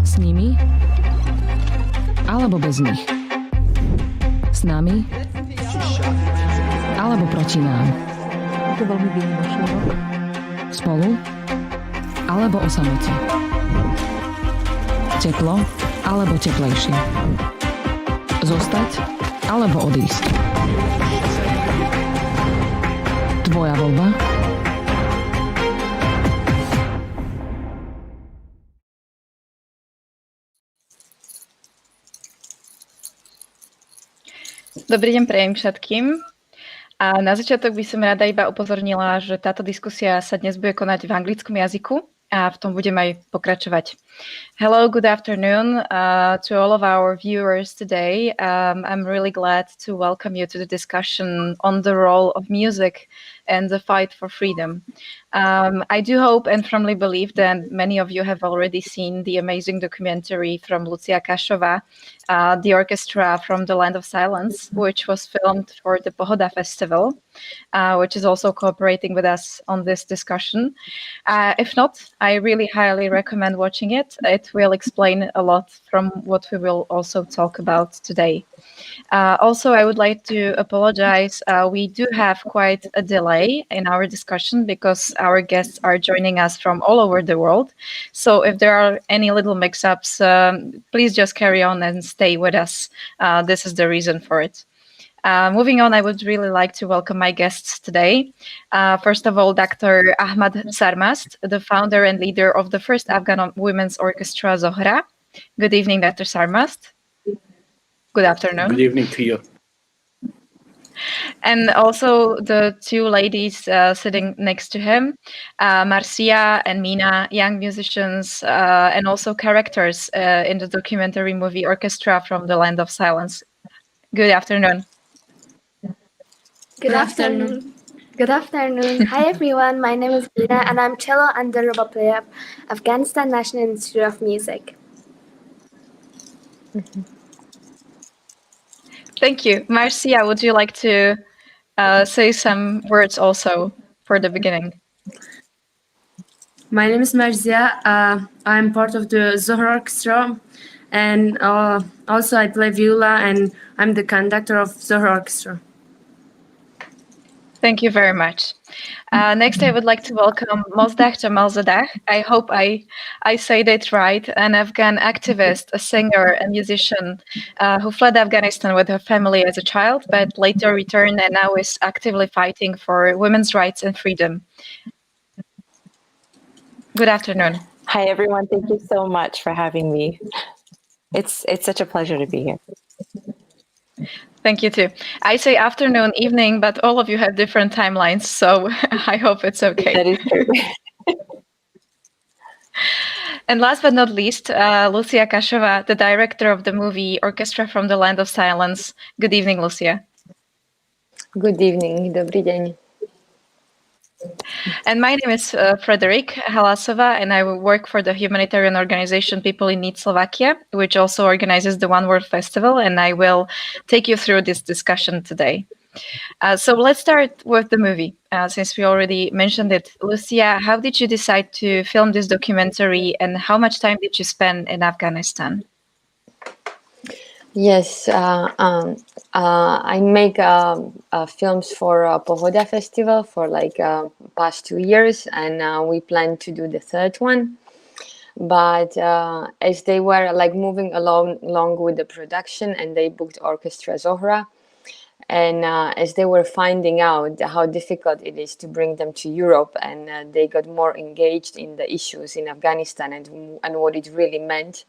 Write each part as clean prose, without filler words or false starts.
S nimi alebo bez nich. S nami alebo proti nám. Je to veľmi výnimočný rok. Spolu alebo o samote. Teplo alebo teplejšie. Zostať alebo odísť. Tvoja voľba. Dobrý deň prajem všetkým. A na začiatok by som rada iba upozornila, že táto diskusia sa dnes bude konať v anglickom jazyku a v tom budem aj pokračovať. Hello, good afternoon to all of our viewers today. I'm really glad to welcome you to the discussion on the role of music and the fight for freedom. I do hope and firmly believe that many of you have already seen the amazing documentary from Lucia Kašová, the orchestra from the Land of Silence, which was filmed for the Pohoda Festival, which is also cooperating with us on this discussion. If not, I really highly recommend watching it. It will explain a lot from what we will also talk about today. Also, I would like to apologize. We do have quite a delay in our discussion because our guests are joining us from all over the world. So if there are any little mix-ups, please just carry on and stay with us. This is the reason for it. Moving on, I would really like to welcome my guests today. First of all, Dr. Ahmad Sarmast, the founder and leader of the first Afghan women's orchestra, Zohra. Good evening, Dr. Sarmast. Good afternoon. Good evening to you. And also the two ladies sitting next to him, Marcia and Mina, young musicians and also characters in the documentary movie Orchestra from the Land of Silence. Good afternoon. Good afternoon. Good afternoon. Hi everyone, my name is Mina and I'm cello and the ruba player of Afghanistan National Institute of Music. Thank you. Marcia, would you like to say some words also for the beginning? My name is Marcia. I'm part of the Zohra orchestra and also I play viola and I'm the conductor of Zohra orchestra. Thank you very much. Next, I would like to welcome Mozdah Jamalzadeh. I hope I say that right. An Afghan activist, a singer and musician who fled Afghanistan with her family as a child, but later returned and now is actively fighting for women's rights and freedom. Good afternoon. Hi everyone, thank you so much for having me. It's such a pleasure to be here. Thank you too. I say afternoon, evening, but all of you have different timelines, so I hope it's okay. That is true. And last but not least, Lucia Kašová, the director of the movie Orchestra from the Land of Silence. Good evening, Lucia. Good evening, dobrý deň. And my name is Frederick Halasova, and I work for the humanitarian organization People in Need Slovakia, which also organizes the One World Festival, and I will take you through this discussion today. So let's start with the movie, since we already mentioned it. Lucia, how did you decide to film this documentary, and how much time did you spend in Afghanistan? Yes, I make films for Pohoda Festival for like past 2 years, and we plan to do the third one. But as they were like moving along with the production, and they booked Orchestra Zohra, and as they were finding out how difficult it is to bring them to Europe, and they got more engaged in the issues in Afghanistan and what it really meant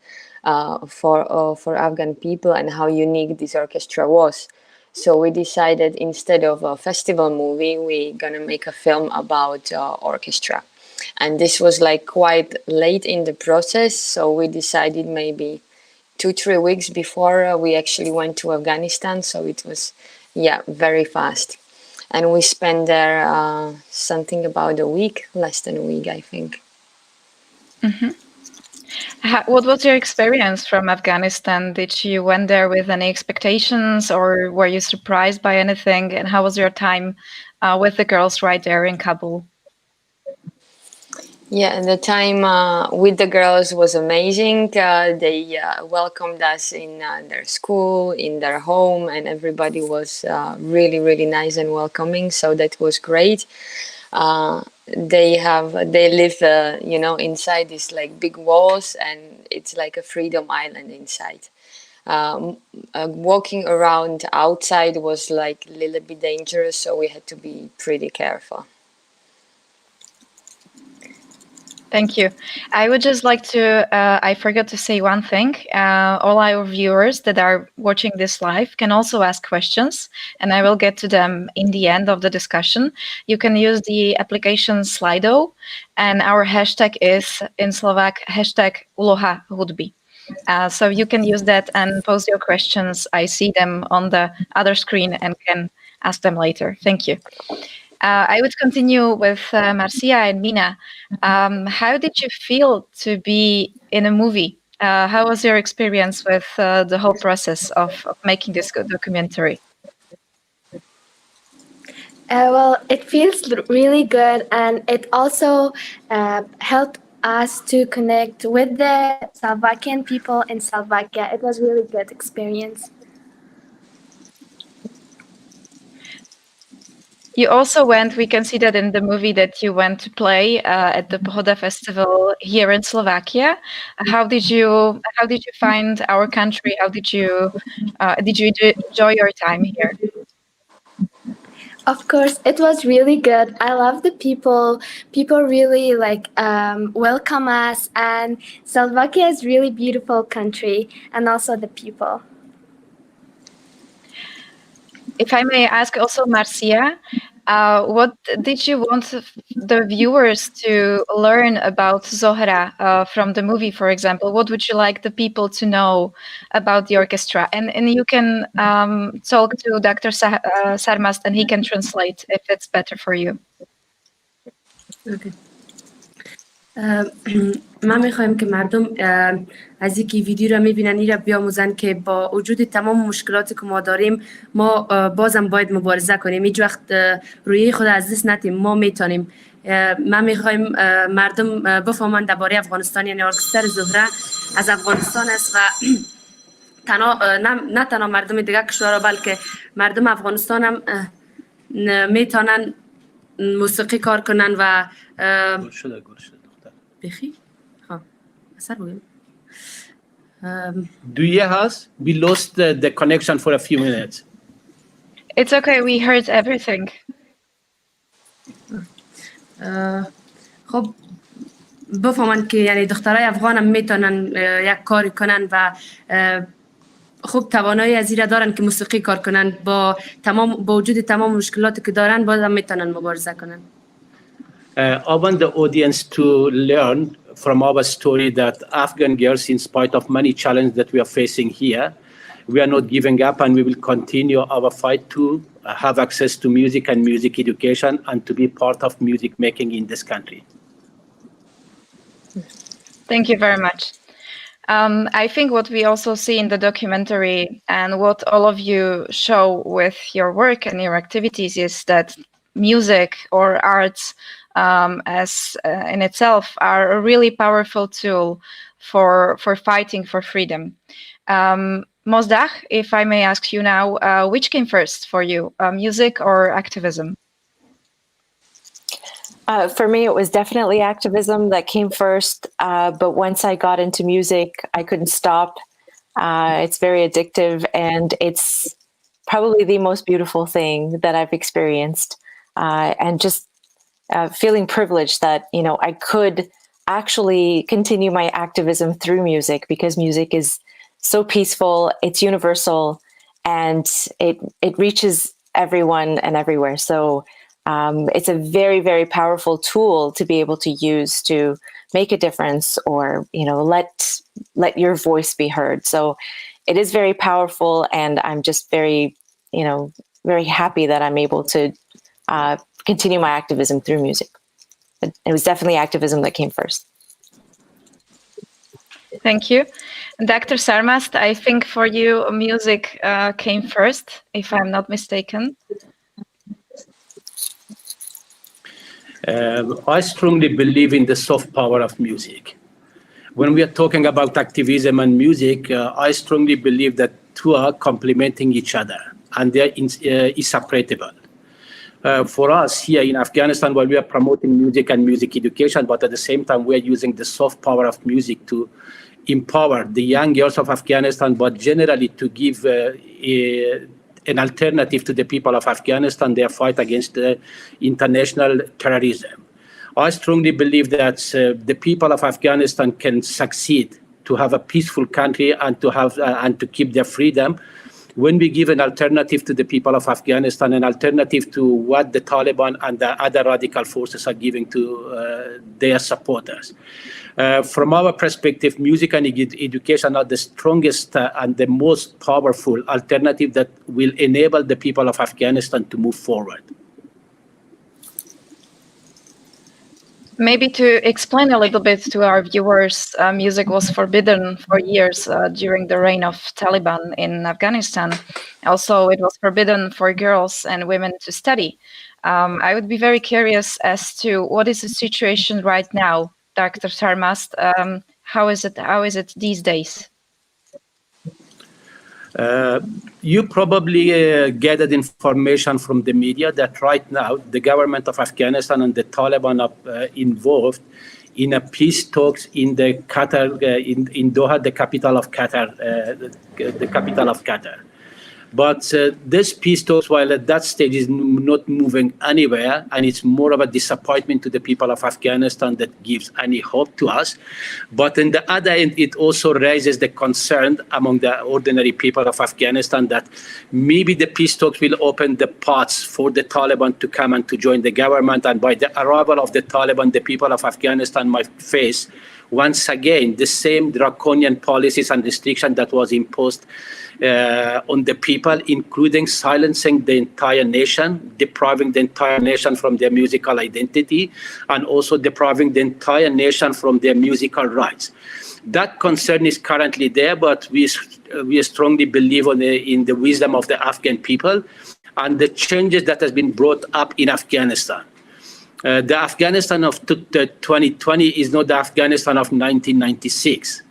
for Afghan people and how unique this orchestra was. So we decided instead of a festival movie, we're gonna make a film about orchestra. And this was like quite late in the process, so we decided maybe 2-3 weeks before we actually went to Afghanistan. So it was, yeah, very fast. And we spent there something about a week, less than a week, I think. Mm-hmm. What was your experience from Afghanistan? Did you went there with any expectations, or were you surprised by anything? And how was your time with the girls right there in Kabul? Yeah, and the time with the girls was amazing. They welcomed us in their school, in their home, and everybody was really, really nice and welcoming. So that was great. They live, inside these like big walls, and it's like a freedom island inside. Walking around outside was like a little bit dangerous, so we had to be pretty careful. Thank you. I would just like to, I forgot to say one thing. All our viewers that are watching this live can also ask questions, and I will get to them in the end of the discussion. You can use the application Slido, and our hashtag is in Slovak, hashtag úloha hudby. So you can use that and post your questions. I see them on the other screen and can ask them later. Thank you. I would continue with Marcia and Mina. How did you feel to be in a movie? How was your experience with the whole process of making this documentary? Well, it feels really good, and it also helped us to connect with the Slovakian people in Slovakia. It was really good experience. You also went, we can see that in the movie, that you went to play at the Pohoda Festival here in Slovakia. How did you find our country? How did you enjoy your time here? Of course, it was really good. I love the people. People really welcome us, and Slovakia is really beautiful country, and also the people. If I may ask also, Marcia, what did you want the viewers to learn about Zohra from the movie, for example? What would you like the people to know about the orchestra? And you can talk to Dr. Sarmast, and he can translate if it's better for you. Okay. من میخوایم که مردم از اینکه ویدیو را میبینن این را بیاموزن که با وجود تمام مشکلاتی که ما داریم ما بازم باید مبارزه کنیم. هیچ وقت روی خود از دست ندیم. ما میتونیم. من میخوایم مردم بفهمن درباره افغانستان، یعنی ارکستر زهره از افغانستان است و نه تنها مردم دیگه کشورها بلکه مردم افغانستان هم میتونن موسیقی کار کنن و بخی ها اثر بگیم. Do you has? We lost the connection for a few minutes. It's okay, we heard everything. خب بفهمن که یعنی دخترای افغان هم میتونن یک کاری کنن و خوب توانایی از این دارن که موسیقی کار کنن. با وجود تمام مشکلاتی که دارن بازم میتونن مبارزه کنن. I want the audience to learn from our story that Afghan girls, in spite of many challenges that we are facing here, we are not giving up, and we will continue our fight to have access to music and music education and to be part of music making in this country. Thank you very much. I think what we also see in the documentary and what all of you show with your work and your activities is that music or arts as in itself are a really powerful tool for fighting for freedom. Mozdach, if I may ask you now, which came first for you, music or activism? For me, it was definitely activism that came first. But once I got into music, I couldn't stop. It's very addictive, and it's probably the most beautiful thing that I've experienced. And just feeling privileged that, I could actually continue my activism through music, because music is so peaceful, it's universal, and it reaches everyone and everywhere. So it's a very, very powerful tool to be able to use to make a difference, or let your voice be heard. So it is very powerful, and I'm just very, very happy that I'm able to continue my activism through music. It was definitely activism that came first. Thank you. Dr. Sarmast, I think for you, music came first, if I'm not mistaken. I strongly believe in the soft power of music. When we are talking about activism and music, I strongly believe that two are complementing each other and they are inseparable. For us here in Afghanistan, while we are promoting music and music education, but at the same time, we are using the soft power of music to empower the young girls of Afghanistan, but generally to give an alternative to the people of Afghanistan, their fight against international terrorism. I strongly believe that the people of Afghanistan can succeed to have a peaceful country and to have and to keep their freedom when we give an alternative to the people of Afghanistan, an alternative to what the Taliban and the other radical forces are giving to their supporters. From our perspective, music and education are the strongest and the most powerful alternative that will enable the people of Afghanistan to move forward. Maybe to explain a little bit to our viewers, music was forbidden for years during the reign of Taliban in Afghanistan. Also, it was forbidden for girls and women to study. I would be very curious as to what is the situation right now, Dr. Sarmast. How is it these days? You probably gathered information from the media that right now the government of Afghanistan and the Taliban are involved in a peace talks in the Qatar, in Doha, the capital of Qatar. But this peace talks, while at that stage, is not moving anywhere, and it's more of a disappointment to the people of Afghanistan that gives any hope to us. But on the other end, it also raises the concern among the ordinary people of Afghanistan that maybe the peace talks will open the paths for the Taliban to come and to join the government. And by the arrival of the Taliban, the people of Afghanistan might face once again the same draconian policies and restrictions that was imposed on the people, including silencing the entire nation, depriving the entire nation from their musical identity, and also depriving the entire nation from their musical rights. That concern is currently there, but we strongly believe in the wisdom of the Afghan people and the changes that has been brought up in Afghanistan. The Afghanistan of 2020 is not the Afghanistan of 1996.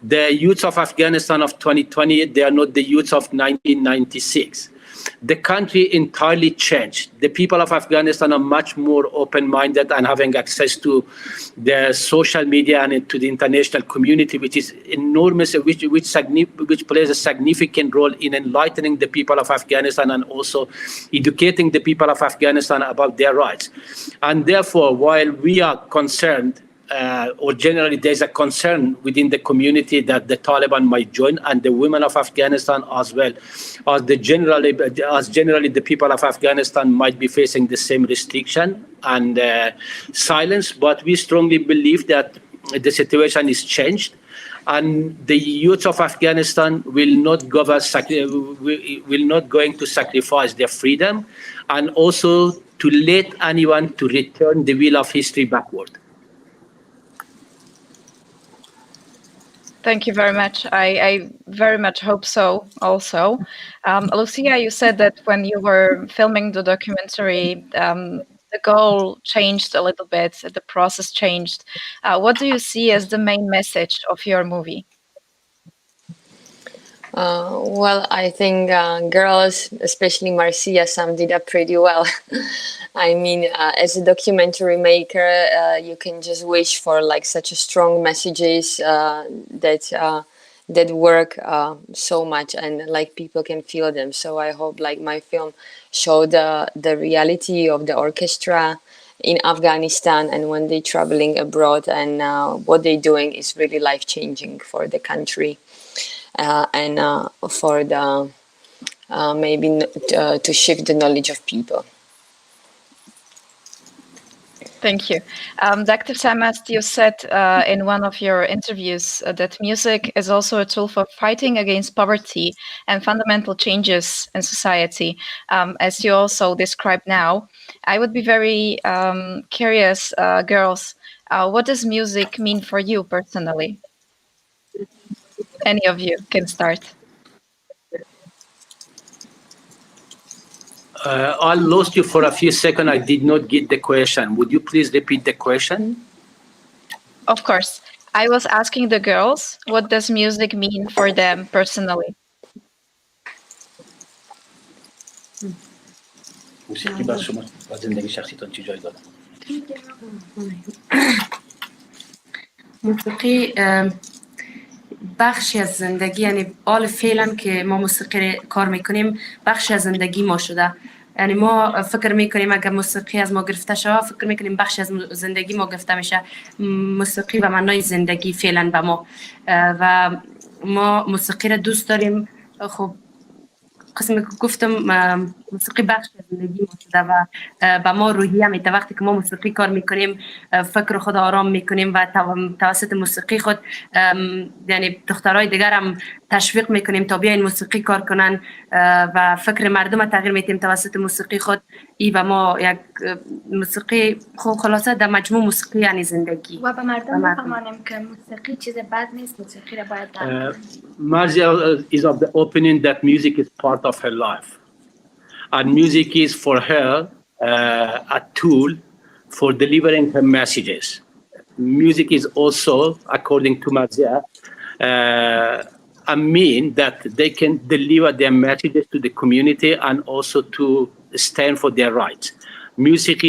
The youths of Afghanistan of 2020, they are not the youths of 1996. The country entirely changed. The people of Afghanistan are much more open-minded and having access to the social media and to the international community, which is enormous, which plays a significant role in enlightening the people of Afghanistan and also educating the people of Afghanistan about their rights. And therefore, while we are concerned, or generally there's a concern within the community that the Taliban might join, and the women of Afghanistan as well, as generally the people of Afghanistan might be facing the same restriction and silence. But we strongly believe that the situation is changed, and the youth of Afghanistan will not going to sacrifice their freedom, and also to let anyone to return the wheel of history backward. Thank you very much. I very much hope so also. Lucia, you said that when you were filming the documentary, the goal changed a little bit, the process changed. What do you see as the main message of your movie? Well, I think girls, especially Marcia, summed it up pretty well. I mean, as a documentary maker, you can just wish for like such a strong messages that work so much, and like people can feel them. So I hope like my film showed the reality of the orchestra in Afghanistan, and when they're traveling abroad, and what they're doing is really life-changing for the country. And for the maybe to shift the knowledge of people. Thank you. Dr. Sarmast, you said in one of your interviews that music is also a tool for fighting against poverty and fundamental changes in society, as you also described now. I would be very curious, girls, what does music mean for you personally? Any of you can start. I lost you for a few seconds. I did not get the question. Would you please repeat the question? Of course. I was asking the girls, what does music mean for them personally? موسیقی بر شما و زندگی شخصیتون چه جای داره؟ موسیقی بخشی از زندگی، یعنی حال فعلا که ما موسیقی کار میکنیم بخشی از زندگی ما شده. یعنی ما فکر میکنیم اگر موسیقی از ما گرفته شود، فکر میکنیم بخشی از زندگی ما گرفته میشه. موسیقی به معنای زندگی فعلا به ما، و ما موسیقی را دوست داریم. خب قسمی که گفتم موسیقی بخش از زندگی ما شده و به ما روحیه میده. وقتی که ما موسیقی کار میکنیم فکر خود آرام میکنیم و توسط موسیقی خود یعنی دخترای دیگر هم تشویق میکنیم تا بیاین موسیقی کار کنن و فکر مردم تغییر میدیم توسط موسیقی خود. ای و ما یک موسیقی خلاصه در مجموع موسیقی یعنی زندگی. و به مردم بفهمانیم که موسیقی چیز بد نیست، موسیقی را باید Marzia is of the opinion that music is part of her life. And music is for her a tool for delivering her messages. Music is also, according to Marzia, a mean that they can deliver their messages to the community and also to stand for their rights. Music,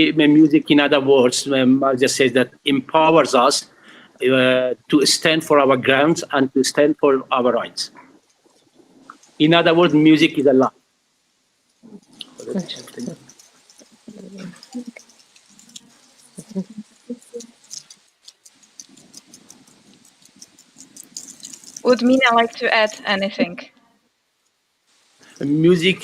in other words, Marzia says that empowers us to stand for our grounds and to stand for our rights. In other words, music is a life. Would Mina like to add anything? Music,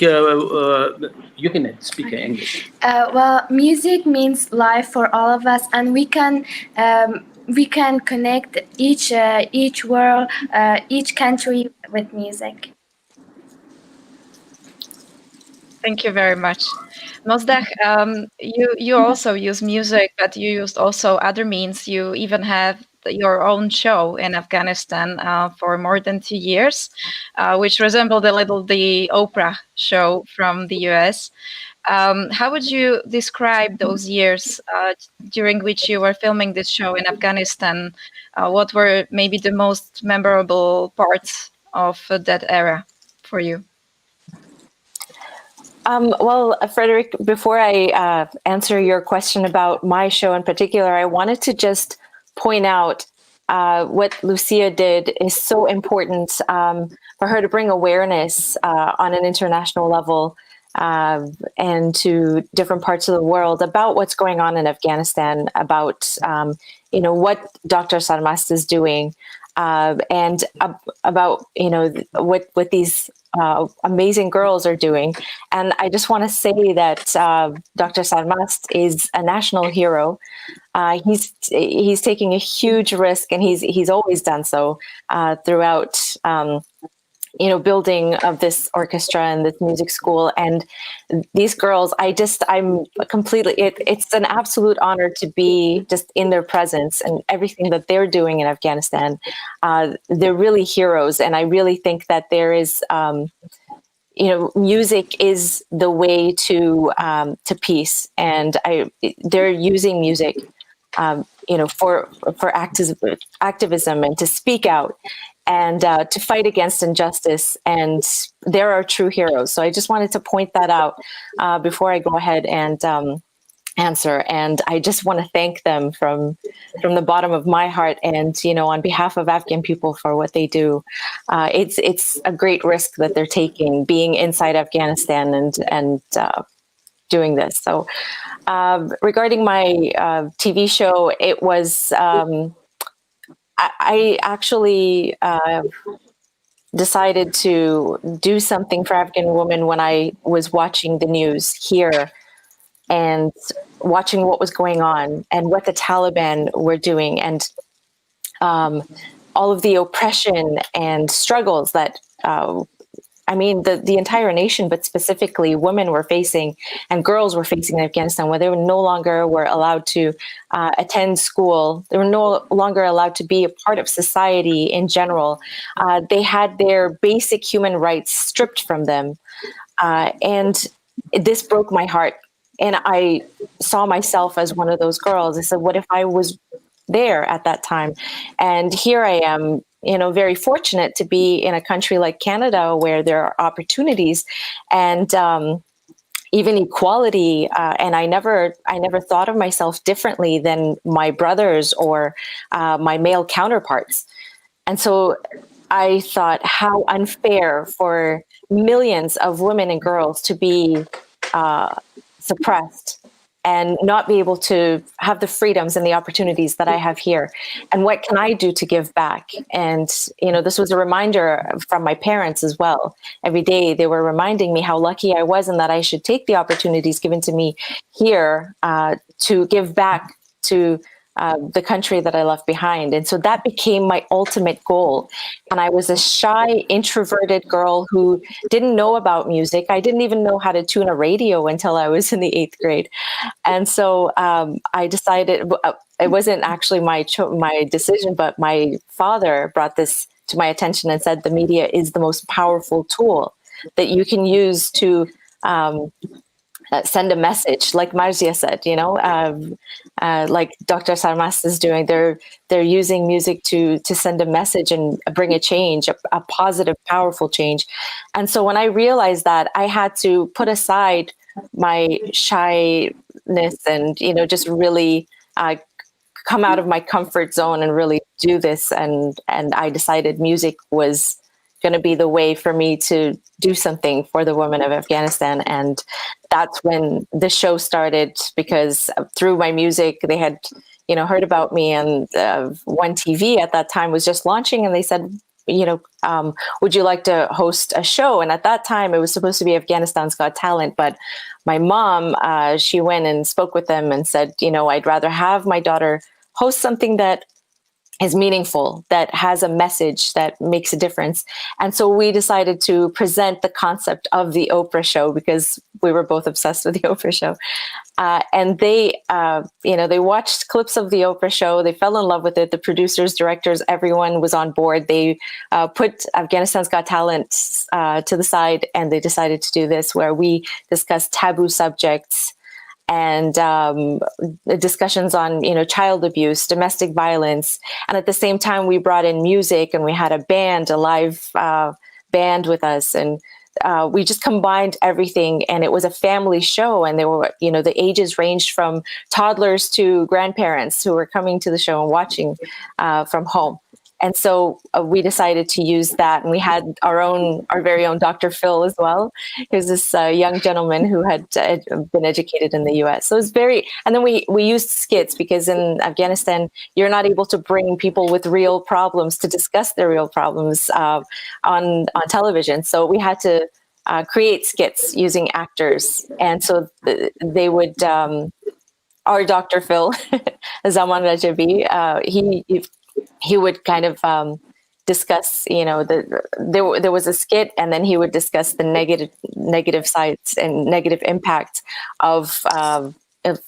you can speak English. Well, music means life for all of us, and we can connect each world, each country with music. Thank you very much. Mozdach, you also use music, but you used also other means. You even have your own show in Afghanistan for more than 2 years, which resembled a little the Oprah show from the US. How would you describe those years during which you were filming this show in Afghanistan? What were maybe the most memorable parts of that era for you? Well, Frederick, before I answer your question about my show in particular, I wanted to just point out what Lucia did is so important for her to bring awareness on an international level and to different parts of the world about what's going on in Afghanistan, about what Dr. Sarmast is doing, and about what these amazing girls are doing. And I just want to say that Dr. Sarmast is a national hero. He's taking a huge risk, and he's always done so throughout building of this orchestra and this music school. And these girls, I'm completely, it's an absolute honor to be just in their presence and everything that they're doing in Afghanistan. They're really heroes. And I really think that there is, music is the way to peace. And they're using music, for activism and to speak out and to fight against injustice. And there are true heroes. So I just wanted to point that out before I go ahead and answer. And I just want to thank them from the bottom of my heart and, on behalf of Afghan people for what they do. It's a great risk that they're taking, being inside Afghanistan and doing this. So regarding my TV show, it was... I actually decided to do something for Afghan women when I was watching the news here and watching what was going on and what the Taliban were doing and all of the oppression and struggles that the entire nation, but specifically women were facing and girls were facing in Afghanistan, where they were no longer were allowed to attend school. They were no longer allowed to be a part of society in general. They had their basic human rights stripped from them. And this broke my heart. And I saw myself as one of those girls. I said, what if I was there at that time? And here I am, very fortunate to be in a country like Canada where there are opportunities and even equality. And I never thought of myself differently than my brothers or my male counterparts. And so I thought, how unfair for millions of women and girls to be suppressed and not be able to have the freedoms and the opportunities that I have here. And what can I do to give back? And, this was a reminder from my parents as well. Every day they were reminding me how lucky I was and that I should take the opportunities given to me here to give back to the country that I left behind. And so that became my ultimate goal. And I was a shy, introverted girl who didn't know about music. I didn't even know how to tune a radio until I was in the 8th grade. And so I decided, it wasn't actually my decision, but my father brought this to my attention and said, the media is the most powerful tool that you can use to send a message, like Marzia said, like Dr. Sarmas is doing. They're using music to send a message and bring a change, a positive, powerful change. And so when I realized that, I had to put aside my shyness and just really come out of my comfort zone and really do this. And I decided music was going to be the way for me to do something for the women of Afghanistan. And that's when the show started, because through my music, they had, heard about me, and One TV at that time was just launching, and they said, would you like to host a show? And at that time, it was supposed to be Afghanistan's Got Talent, but my mom, she went and spoke with them and said, I'd rather have my daughter host something that is meaningful, that has a message that makes a difference. And so we decided to present the concept of the Oprah show, because we were both obsessed with the Oprah show. And they watched clips of the Oprah show. They fell in love with it. The producers, directors, everyone was on board. They put Afghanistan's Got Talent to the side, and they decided to do this, where we discussed taboo subjects and discussions on, child abuse, domestic violence. And at the same time, we brought in music, and we had a live band with us. And we just combined everything, and it was a family show. And there were, the ages ranged from toddlers to grandparents who were coming to the show and watching from home. And so we decided to use that, and we had our very own Dr. Phil as well, who's this young gentleman who had been educated in the U.S. So it's and then we used skits, because in Afghanistan, you're not able to bring people with real problems to discuss their real problems on television. So we had to create skits using actors. And so they would, our Dr. Phil, Zaman Rajabi, he would kind of discuss, there was a skit, and then he would discuss the negative sides and negative impact of,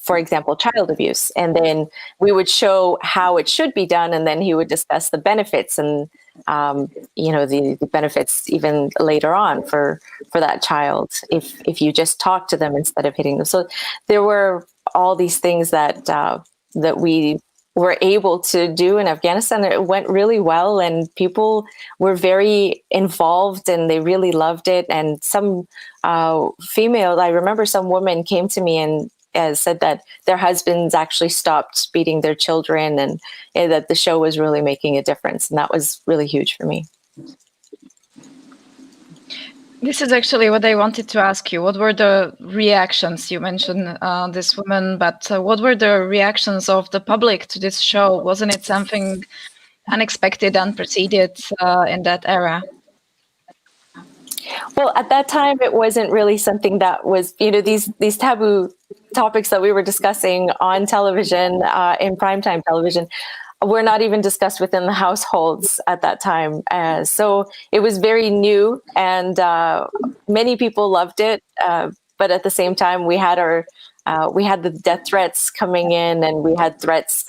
for example, child abuse. And then we would show how it should be done, and then he would discuss the benefits and, the benefits even later on for that child, if you just talk to them instead of hitting them. So there were all these things that we were able to do in Afghanistan. It went really well, and people were very involved, and they really loved it. And some I remember some women came to me and said that their husbands actually stopped beating their children, and that the show was really making a difference. And that was really huge for me. This is actually what I wanted to ask you. What were the reactions? You mentioned this woman, but what were the reactions of the public to this show? Wasn't it something unexpected, unprecedented in that era? Well, at that time, it wasn't really something that was, these taboo topics that we were discussing on television, in primetime television, were not even discussed within the households at that time. So it was very new, and many people loved it. But at the same time, we had the death threats coming in, and we had threats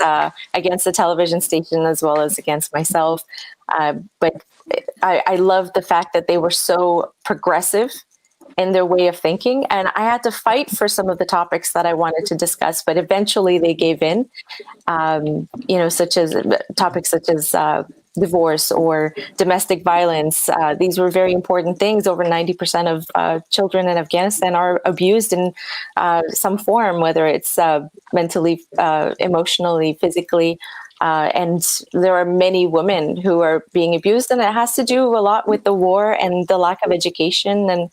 against the television station as well as against myself. But I love the fact that they were so progressive in their way of thinking. And I had to fight for some of the topics that I wanted to discuss, but eventually they gave in, such as topics such as divorce or domestic violence. These were very important things. Over 90% of children in Afghanistan are abused in some form, whether it's mentally, emotionally, physically. And there are many women who are being abused, and it has to do a lot with the war and the lack of education. And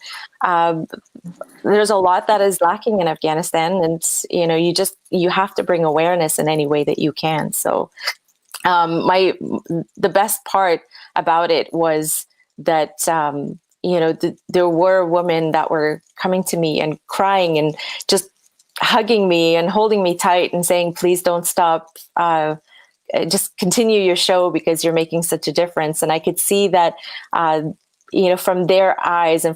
there's a lot that is lacking in Afghanistan, and you have to bring awareness in any way that you can. So the best part about it was that there were women that were coming to me and crying and just hugging me and holding me tight and saying, "Please don't stop. Just continue your show because you're making such a difference." And I could see that, from their eyes and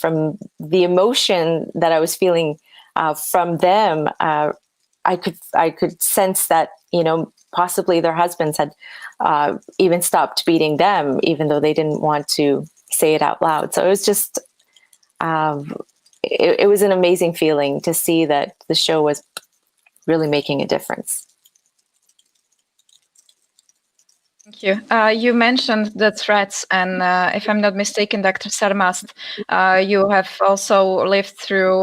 from the emotion that I was feeling from them, I could sense that, possibly their husbands had even stopped beating them, even though they didn't want to say it out loud. So it was just, it was an amazing feeling to see that the show was really making a difference. Thank you. You mentioned the threats, and if I'm not mistaken, Dr. Sarmast, you have also lived through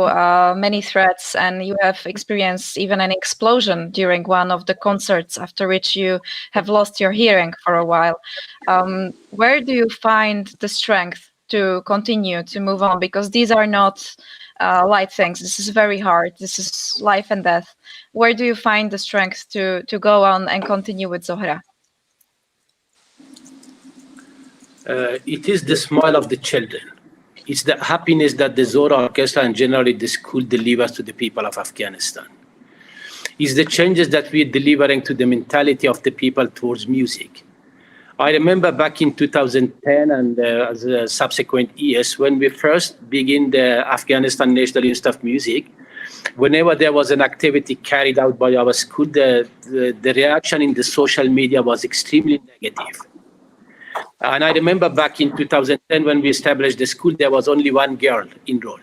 many threats, and you have experienced even an explosion during one of the concerts, after which you have lost your hearing for a while. Where do you find the strength to continue to move on? Because these are not light things. This is very hard. This is life and death. Where do you find the strength to go on and continue with Zohra? It is the smile of the children. It's the happiness that the Zohra Orchestra and generally the school delivers to the people of Afghanistan. It's the changes that we're delivering to the mentality of the people towards music. I remember back in 2010 and as a subsequent years, when we first began the Afghanistan National Institute of Music, whenever there was an activity carried out by our school, the reaction in the social media was extremely negative. And I remember back in 2010, when we established the school, there was only one girl enrolled.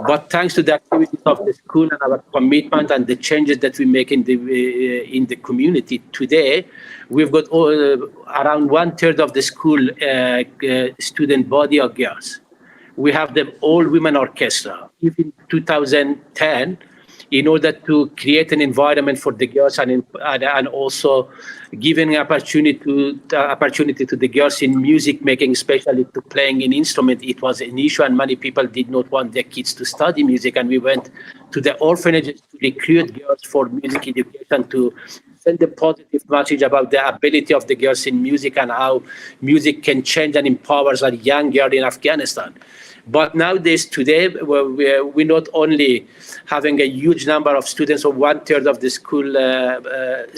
But thanks to the activities of the school and our commitment and the changes that we make in the community today, we've got around 1/3 of the school student body of girls. We have the all-women orchestra. Even 2010, in order to create an environment for the girls and also giving opportunity to the girls in music making, especially to playing an instrument, it was an issue, and many people did not want their kids to study music. And we went to the orphanages to recruit girls for music education, to send a positive message about the ability of the girls in music and how music can change and empower a young girl in Afghanistan. But nowadays, today, we're not only having a huge number of students, or 1/3 of the school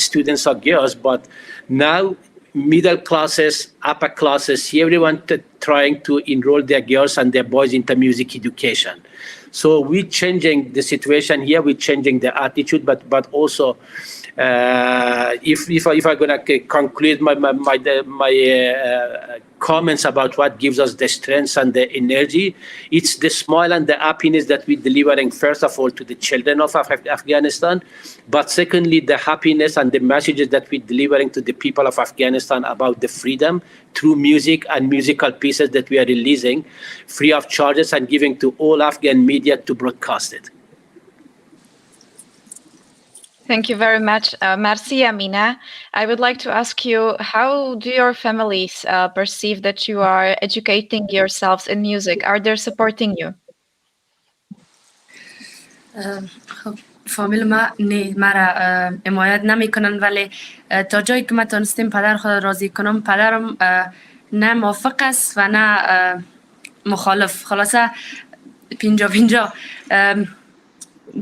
students are girls, but now middle classes, upper classes, everyone trying to enroll their girls and their boys into music education. So we're changing the situation here, we're changing the attitude, but also if I'm going to conclude my comments about what gives us the strength and the energy, it's the smile and the happiness that we're delivering, first of all, to the children of Afghanistan, but secondly, the happiness and the messages that we're delivering to the people of Afghanistan about the freedom through music and musical pieces that we are releasing free of charges and giving to all Afghan media to broadcast it. Thank you very much. Merci, Amina. I would like to ask you, how do your families perceive that you are educating yourselves in music? Are they supporting you? فامیل ما مرا حمایت نمیکنن، ولی تا جایی که من تونستم پدر خود راضی کنم، پدرم نه موافق است و نه مخالف. خلاصه 50-50.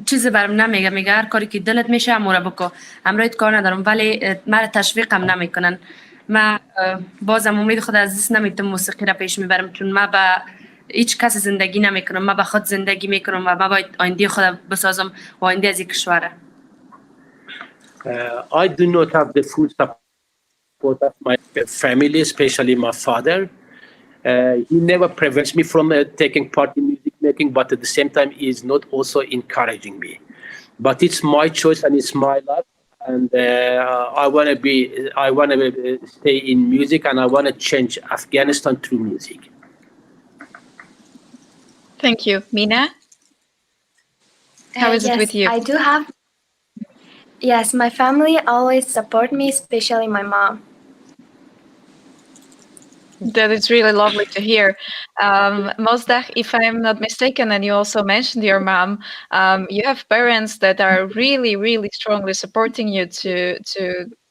چیزی برام نمیگه، میگه هر کاری که دلت میشه امورا بکو، امرایت کار ندارم، ولی مرا تشویقم نمیکنن. من بازم امید خود از دست نمیتونم موسیقی را پیش میبرم، چون من با هیچ کس زندگی نمیکنم، من با خود زندگی میکنم و من باید آینده خود بسازم و آینده از این کشوره. I do not have the full support of my family, especially my father. He never prevents me from taking part in music making, but at the same time is not also encouraging me. But it's my choice and it's my love, and I want to stay in music, and I want to change Afghanistan through music. Thank you. Mina? How is it with you? I do have. Yes, my family always support me, especially my mom. That is really lovely to hear. Mosdagh, if I'm not mistaken, and you also mentioned your mom, you have parents that are really, really strongly supporting you to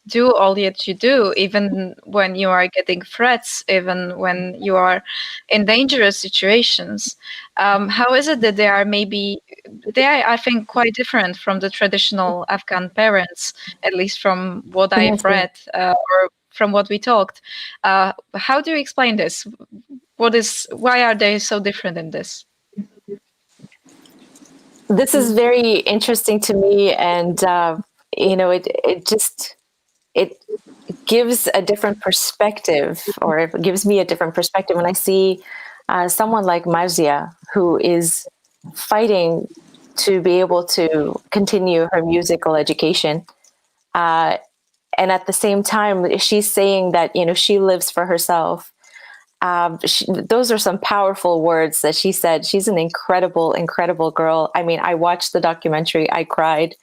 do all that you do, even when you are getting threats, even when you are in dangerous situations. How is it that they are I think, quite different from the traditional Afghan parents, at least from what I've read or from what we talked? How do you explain this? Why are they so different in this? This is very interesting to me, and it gives a different perspective, or it gives me a different perspective when I see someone like Marzia, who is fighting to be able to continue her musical education. And at the same time, she's saying that, she lives for herself. Those are some powerful words that she said. She's an incredible, incredible girl. I mean, I watched the documentary. I cried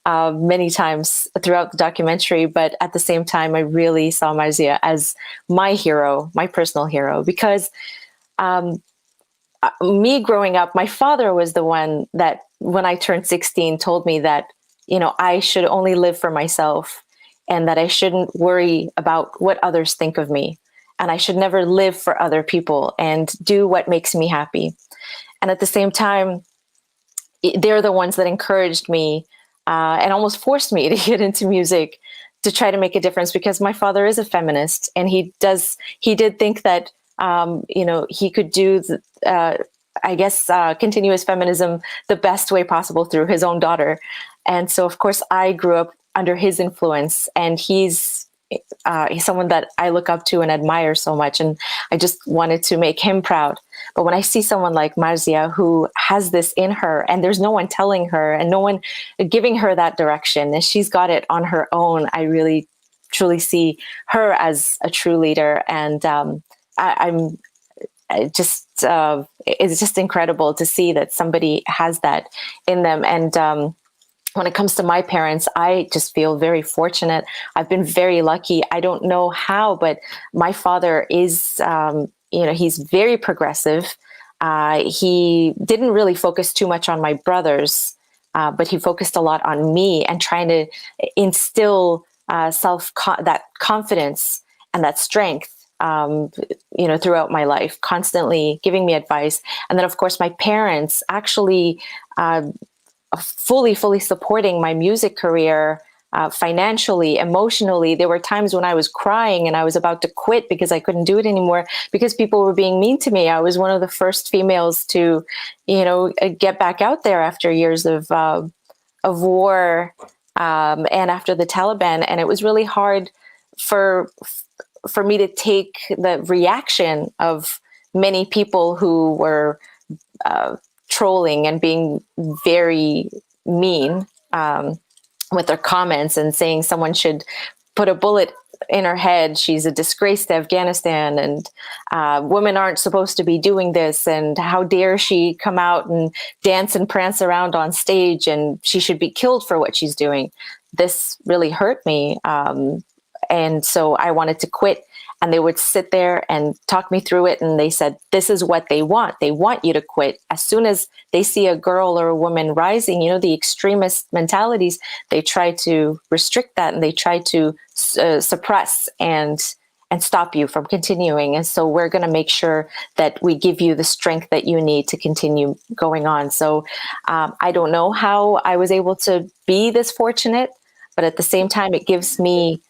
many times throughout the documentary, but at the same time, I really saw Marzia as my hero, my personal hero, because me growing up, my father was the one that, when I turned 16, told me that, I should only live for myself, and that I shouldn't worry about what others think of me. And I should never live for other people and do what makes me happy. And at the same time, they're the ones that encouraged me and almost forced me to get into music, to try to make a difference, because my father is a feminist, and he did think that, he could do, continue his feminism the best way possible through his own daughter. And so, of course, I grew up under his influence, and he's someone that I look up to and admire so much, and I just wanted to make him proud. But when I see someone like Marzia, who has this in her, and there's no one telling her and no one giving her that direction, and she's got it on her own, I really truly see her as a true leader. And it's just incredible to see that somebody has that in them. And when it comes to my parents, I just feel very fortunate. I've been very lucky. I don't know how, but my father is, he's very progressive. He didn't really focus too much on my brothers, but he focused a lot on me, and trying to instill that confidence and that strength, throughout my life, constantly giving me advice. And then, of course, my parents actually fully supporting my music career, financially, emotionally. There were times when I was crying and I was about to quit because I couldn't do it anymore, because people were being mean to me. I was one of the first females to, get back out there after years of war, and after the Taliban. And it was really hard for me to take the reaction of many people who were trolling and being very mean with their comments, and saying someone should put a bullet in her head. She's a disgrace to Afghanistan, and women aren't supposed to be doing this, and how dare she come out and dance and prance around on stage, and she should be killed for what she's doing. This really hurt me. And so I wanted to quit. And they would sit there and talk me through it. And they said, this is what they want. They want you to quit. As soon as they see a girl or a woman rising, the extremist mentalities, they try to restrict that, and they try to suppress and stop you from continuing. And so we're going to make sure that we give you the strength that you need to continue going on. So I don't know how I was able to be this fortunate, but at the same time, it gives me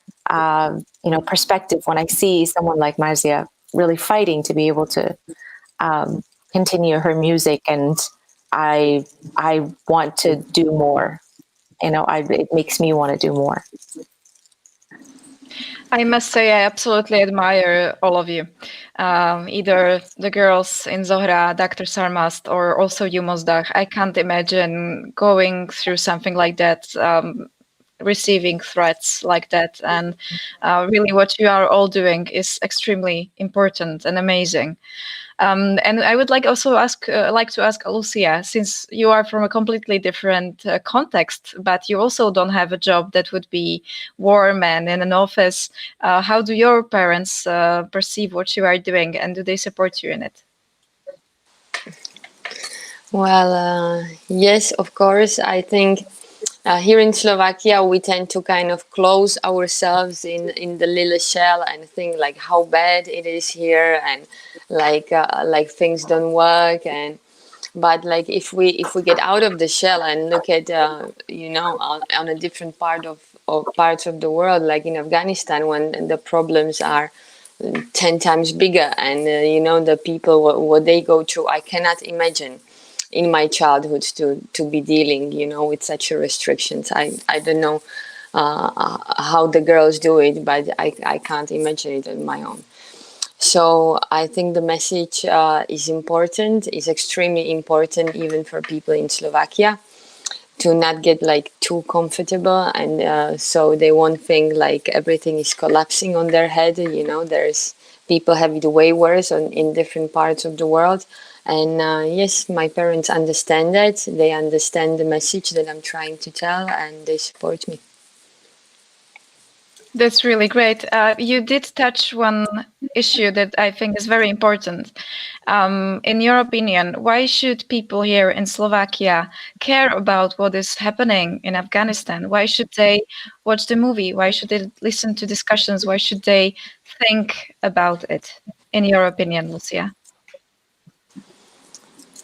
perspective when I see someone like Marzia really fighting to be able to continue her music, and I want to do more. It makes me want to do more. I must say I absolutely admire all of you. Either the girls in Zohra, Dr. Sarmast, or also you, Mozdach. I can't imagine going through something like that, receiving threats like that. And really what you are all doing is extremely important and amazing. And I would like to ask Lucia, since you are from a completely different context, but you also don't have a job that would be warm and in an office. How do your parents perceive what you are doing, and do they support you in it? Well, yes, of course. I think here in Slovakia, we tend to kind of close ourselves in the little shell and think like how bad it is here, and like things don't work. But like if we get out of the shell and look at on a different parts of the world, like in Afghanistan, when the problems are 10 times bigger, and the people what they go through, I cannot imagine in my childhood to be dealing with such restrictions. I don't know how the girls do it, but I can't imagine it on my own. So I think the message is important, is extremely important even for people in Slovakia, to not get like too comfortable, and so they won't think like everything is collapsing on their head. There's people have it way worse in different parts of the world. And yes, my parents understand that. They understand the message that I'm trying to tell, and they support me. That's really great. You did touch one issue that I think is very important. In your opinion, why should people here in Slovakia care about what is happening in Afghanistan? Why should they watch the movie? Why should they listen to discussions? Why should they think about it, in your opinion, Lucia?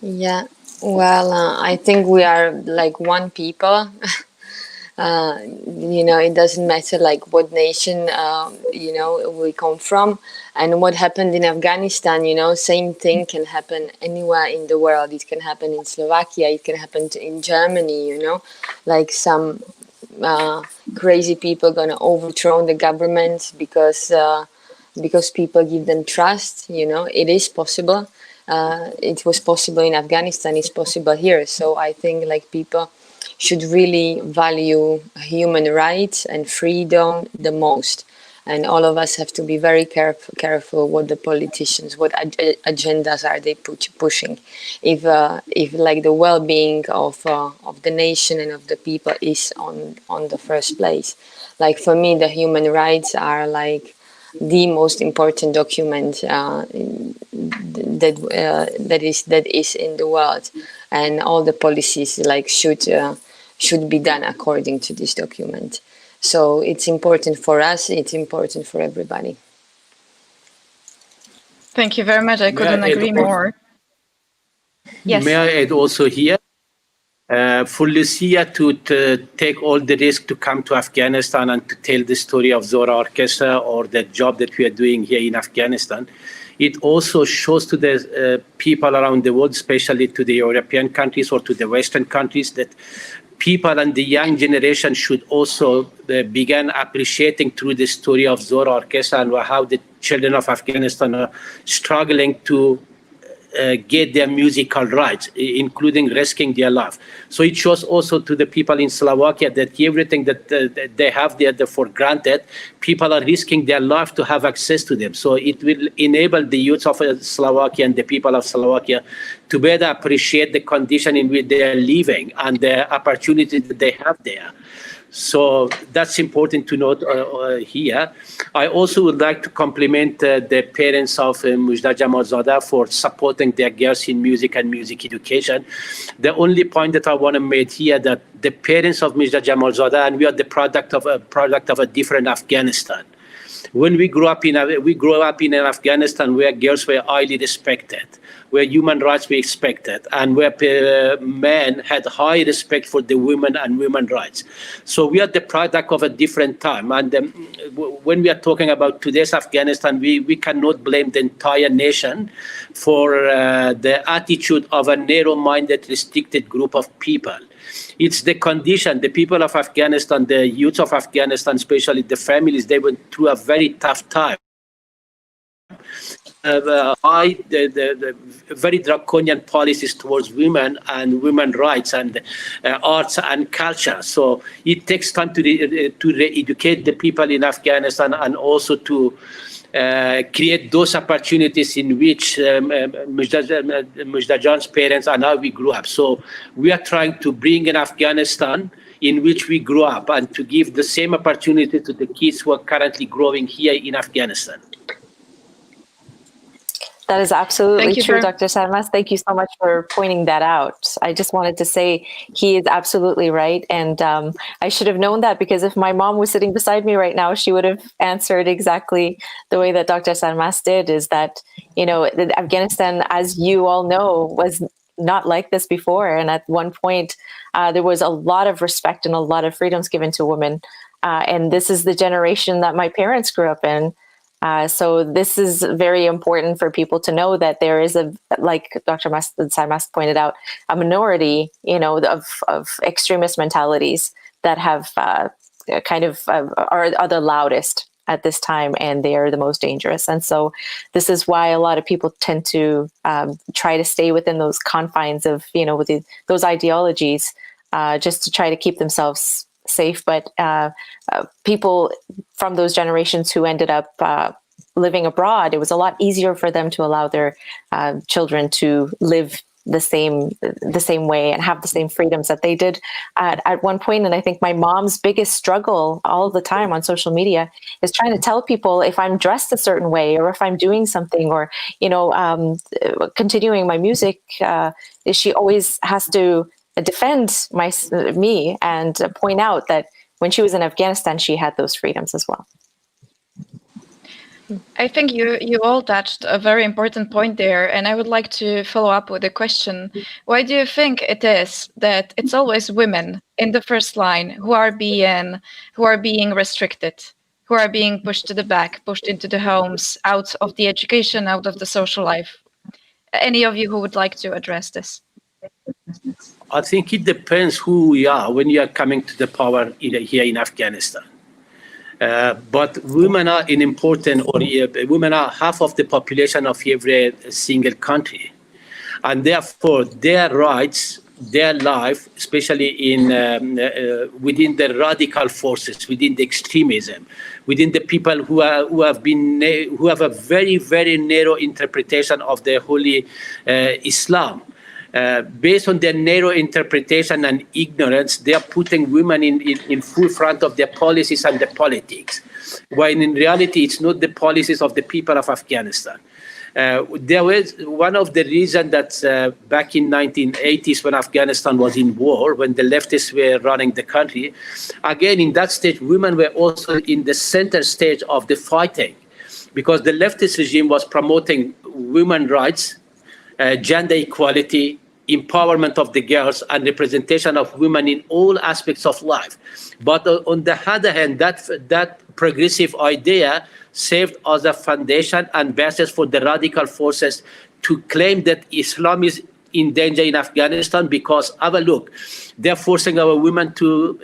Yeah, well, I think we are like one people. It doesn't matter like what nation, we come from, and what happened in Afghanistan, same thing can happen anywhere in the world. It can happen in Slovakia, it can happen in Germany, like some crazy people gonna overthrow the government because people give them trust. It is possible. It was possible in Afghanistan, it's possible here. So I think like people should really value human rights and freedom the most. And all of us have to be very careful what the politicians, what agendas are they pushing. If like the well-being of the nation and of the people is on the first place. Like for me, the human rights are like the most important document that is in the world, and all the policies like should be done according to this document. So it's important for us, it's important for everybody. Thank you very much. I couldn't agree more. Yes. May I add also here? For Lucia to take all the risk to come to Afghanistan and to tell the story of Zohra Orchestra or the job that we are doing here in Afghanistan, it also shows to the people around the world, especially to the European countries or to the Western countries, that people and the young generation should also begin appreciating through the story of Zohra Orchestra and how the children of Afghanistan are struggling to get their musical rights, including risking their life. So it shows also to the people in Slovakia that everything that they have there for granted, people are risking their life to have access to them. So it will enable the youth of Slovakia and the people of Slovakia to better appreciate the condition in which they are living and the opportunities that they have there. So that's important to note here. I also would like to compliment the parents of Mujda Jamalzadeh for supporting their girls in music and music education. The only point that I want to make here that the parents of Mujda Jamalzadeh, and we are the product of a different Afghanistan. When we grew up in Afghanistan, where girls were highly respected, where human rights were expected and where men had high respect for the women and women rights. So we are the product of a different time. And when we are talking about today's Afghanistan, we cannot blame the entire nation for the attitude of a narrow-minded, restricted group of people. It's the condition, the people of Afghanistan, the youth of Afghanistan, especially the families, they went through a very tough time. The very draconian policies towards women and women's rights and arts and culture. So it takes time to re-educate the people in Afghanistan and also to create those opportunities in which Mujdajan's parents and how we grew up. So we are trying to bring in Afghanistan in which we grew up and to give the same opportunity to the kids who are currently growing here in Afghanistan. That is absolutely true, Dr. Sarmas. Thank you so much for pointing that out. I just wanted to say he is absolutely right. And I should have known that, because if my mom was sitting beside me right now, she would have answered exactly the way that Dr. Sarmas did, is that, you know, Afghanistan, as you all know, was not like this before. And at one point, there was a lot of respect and a lot of freedoms given to women. And this is the generation that my parents grew up in. So this is very important for people to know, that there is like Dr. Sarmas pointed out, a minority, you know, of extremist mentalities that have are the loudest at this time, and they are the most dangerous. And so this is why a lot of people tend to try to stay within those confines of, you know, with those ideologies, just to try to keep themselves safe. But people from those generations who ended up living abroad, it was a lot easier for them to allow their children to live the same way and have the same freedoms that they did at one point. And I think my mom's biggest struggle all the time on social media is trying to tell people, if I'm dressed a certain way, or if I'm doing something, or, you know, continuing my music, she always has to defend me and point out that when she was in Afghanistan, she had those freedoms as well. I think you all touched a very important point there, and I would like to follow up with a question. Why do you think it is that it's always women in the first line who are being restricted, who are being pushed to the back, pushed into the homes, out of the education, out of the social life? Any of you who would like to address this? I think it depends who we are when you are coming to the power here in Afghanistan. But women are women are half of the population of every single country. And therefore, their rights, their life, especially in within the radical forces, within the extremism, within the people who have a very, very narrow interpretation of the holy Islam. Based on their narrow interpretation and ignorance, they are putting women in full front of their policies and their politics, while in reality, it's not the policies of the people of Afghanistan. There was one of the reasons that back in 1980s, when Afghanistan was in war, when the leftists were running the country, again, in that stage, women were also in the center stage of the fighting, because the leftist regime was promoting women's rights, gender equality, empowerment of the girls, and representation of women in all aspects of life. But on the other hand, that progressive idea served as a foundation and basis for the radical forces to claim that Islam is in danger in Afghanistan, because look, they're forcing our women to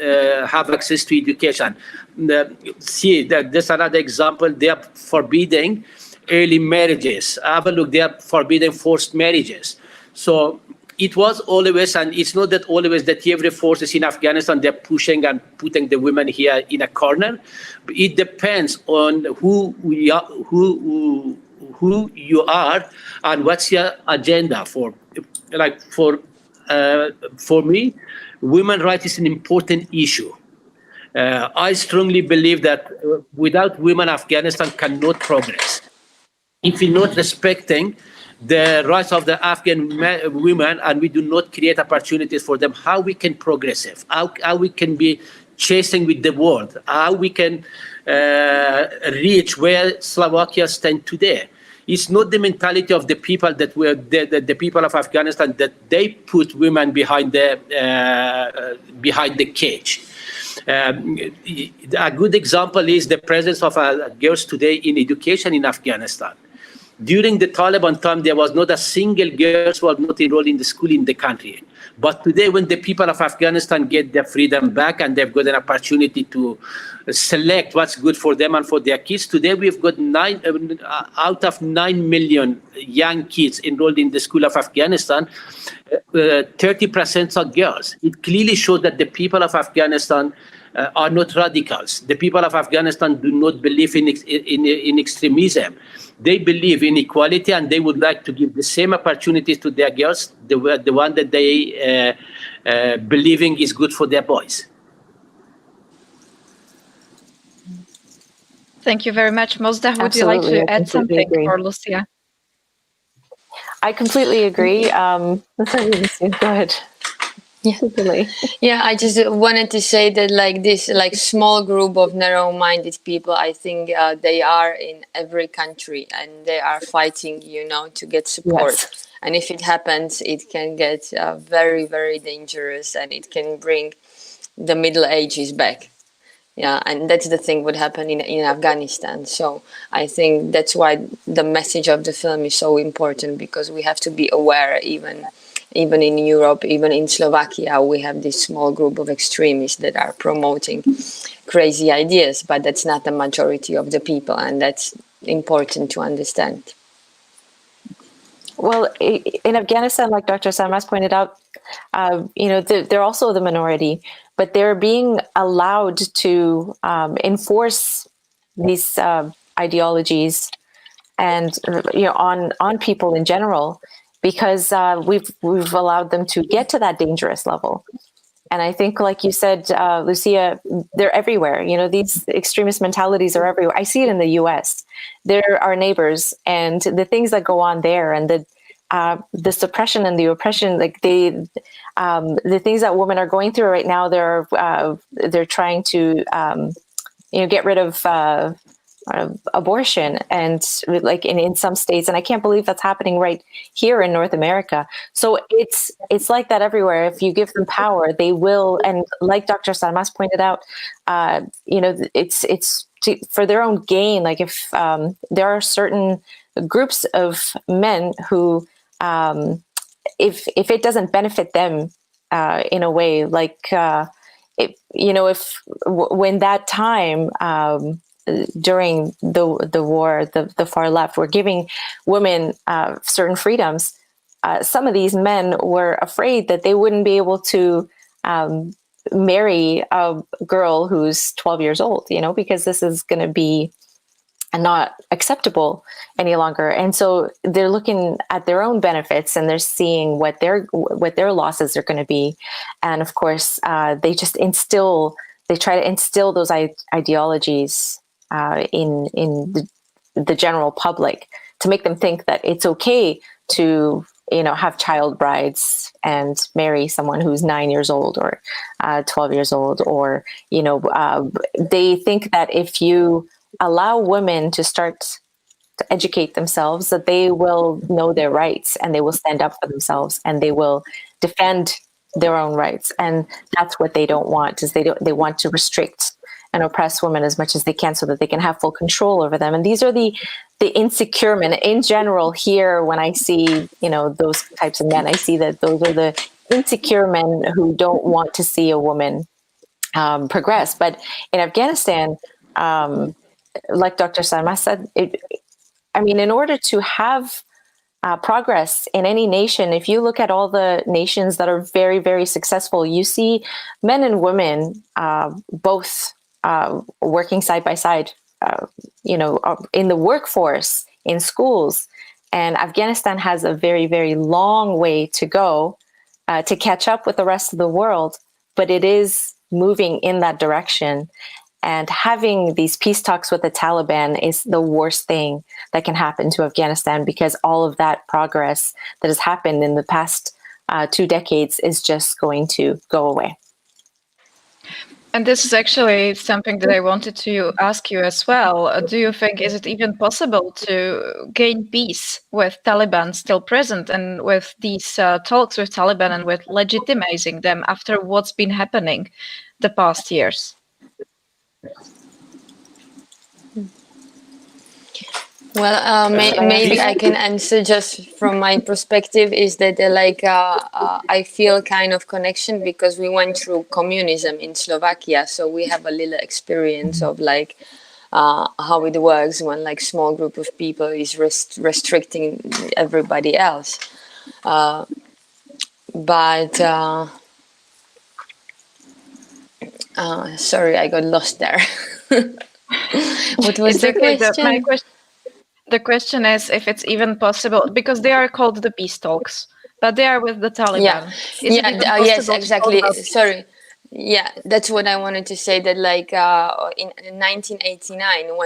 have access to education. There's another example. They are forbidding early marriages. Look, they are forbidding forced marriages. So it was always, and it's not that always that every forces in Afghanistan, they're pushing and putting the women here in a corner. It depends on who you are and what's your agenda for. Like for me, women's rights is an important issue. I strongly believe that without women, Afghanistan cannot progress. If we're not respecting the rights of the Afghan women and we do not create opportunities for them, how we can progress, how we can be chasing with the world, how we can reach where Slovakia stands today. It's not the mentality of the people that were the people of Afghanistan that they put women behind the cage. A good example is the presence of girls today in education in Afghanistan. During the Taliban time, there was not a single girl who was not enrolled in the school in the country. But today, when the people of Afghanistan get their freedom back and they've got an opportunity to select what's good for them and for their kids, today we've got out of 9 million young kids enrolled in the school of Afghanistan, 30% are girls. It clearly shows that the people of Afghanistan are not radicals. The people of Afghanistan do not believe in extremism. They believe in equality, and they would like to give the same opportunities to their girls, the one that they believing is good for their boys. Thank you very much. Mozdah, would you like Absolutely, to I add completely something agree. for Lucia? I completely agree. Go ahead. Yeah, I just wanted to say that like this like small group of narrow-minded people, I think they are in every country and they are fighting, to get support. Yes. And if it happens, it can get very, very dangerous and it can bring the Middle Ages back. Yeah, and that's the thing would happen in Afghanistan. So I think that's why the message of the film is so important, because we have to be aware, even in Europe, even in Slovakia, we have this small group of extremists that are promoting crazy ideas, but that's not the majority of the people, and that's important to understand. Well, in Afghanistan, like Dr. Sarmas pointed out, they're also the minority, but they're being allowed to enforce these ideologies and on people in general, because we've allowed them to get to that dangerous level. And I think, like you said, Lucia, they're everywhere. These extremist mentalities are everywhere. I see it in the U.S. They're our neighbors, and the things that go on there, and the suppression and the oppression, like the things that women are going through right now. They're trying to get rid of abortion, and like in some states, and I can't believe that's happening right here in North America. So it's like that everywhere. If you give them power, they will. And like Dr. Sarmas pointed out, it's for their own gain. Like if there are certain groups of men who, if it doesn't benefit them in a way, like when that time. During the war, the far left were giving women certain freedoms. Some of these men were afraid that they wouldn't be able to marry a girl who's 12 years old, because this is going to be not acceptable any longer. And so they're looking at their own benefits, and they're seeing what their losses are going to be. And of course, they try to instill those ideologies in the general public, to make them think that it's okay to have child brides and marry someone who's 9 years old or 12 years old, or they think that if you allow women to start to educate themselves, that they will know their rights and they will stand up for themselves and they will defend their own rights. And that's what they don't want, is they want to restrict and oppress women as much as they can, so that they can have full control over them. And these are the insecure men in general. Here, when I see those types of men, I see that those are the insecure men who don't want to see a woman progress. But in Afghanistan, like Dr. Sarmas said, in order to have progress in any nation, if you look at all the nations that are very, very successful, you see men and women both working side by side, in the workforce, in schools. And Afghanistan has a very, very long way to go to catch up with the rest of the world, but it is moving in that direction. And having these peace talks with the Taliban is the worst thing that can happen to Afghanistan, because all of that progress that has happened in the past 2 decades is just going to go away. And this is actually something that I wanted to ask you as well. Do you think, is it even possible to gain peace with Taliban still present and with these talks with Taliban and with legitimizing them after what's been happening the past years? Well, maybe I can answer just from my perspective is that I feel kind of connection because we went through communism in Slovakia, so we have a little experience of how it works when like small group of people is restricting everybody else. Sorry, I got lost there. What was Exactly. the question? The question is if it's even possible, because they are called the peace talks, but they are with the Taliban. Yes, exactly. Sorry. Yeah, that's what I wanted to say. That in 1989,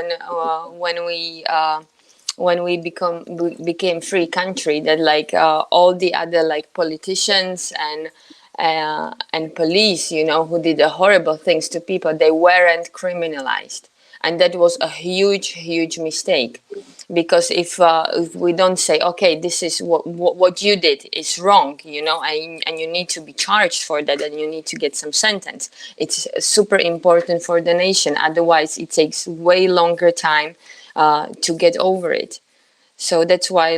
when we became free country, that all the other politicians and police, who did the horrible things to people, they weren't criminalized, and that was a huge mistake. Because if we don't say, okay, this is what you did is wrong, and you need to be charged for that, and you need to get some sentence, it's super important for the nation. Otherwise, it takes way longer time to get over it. So that's why,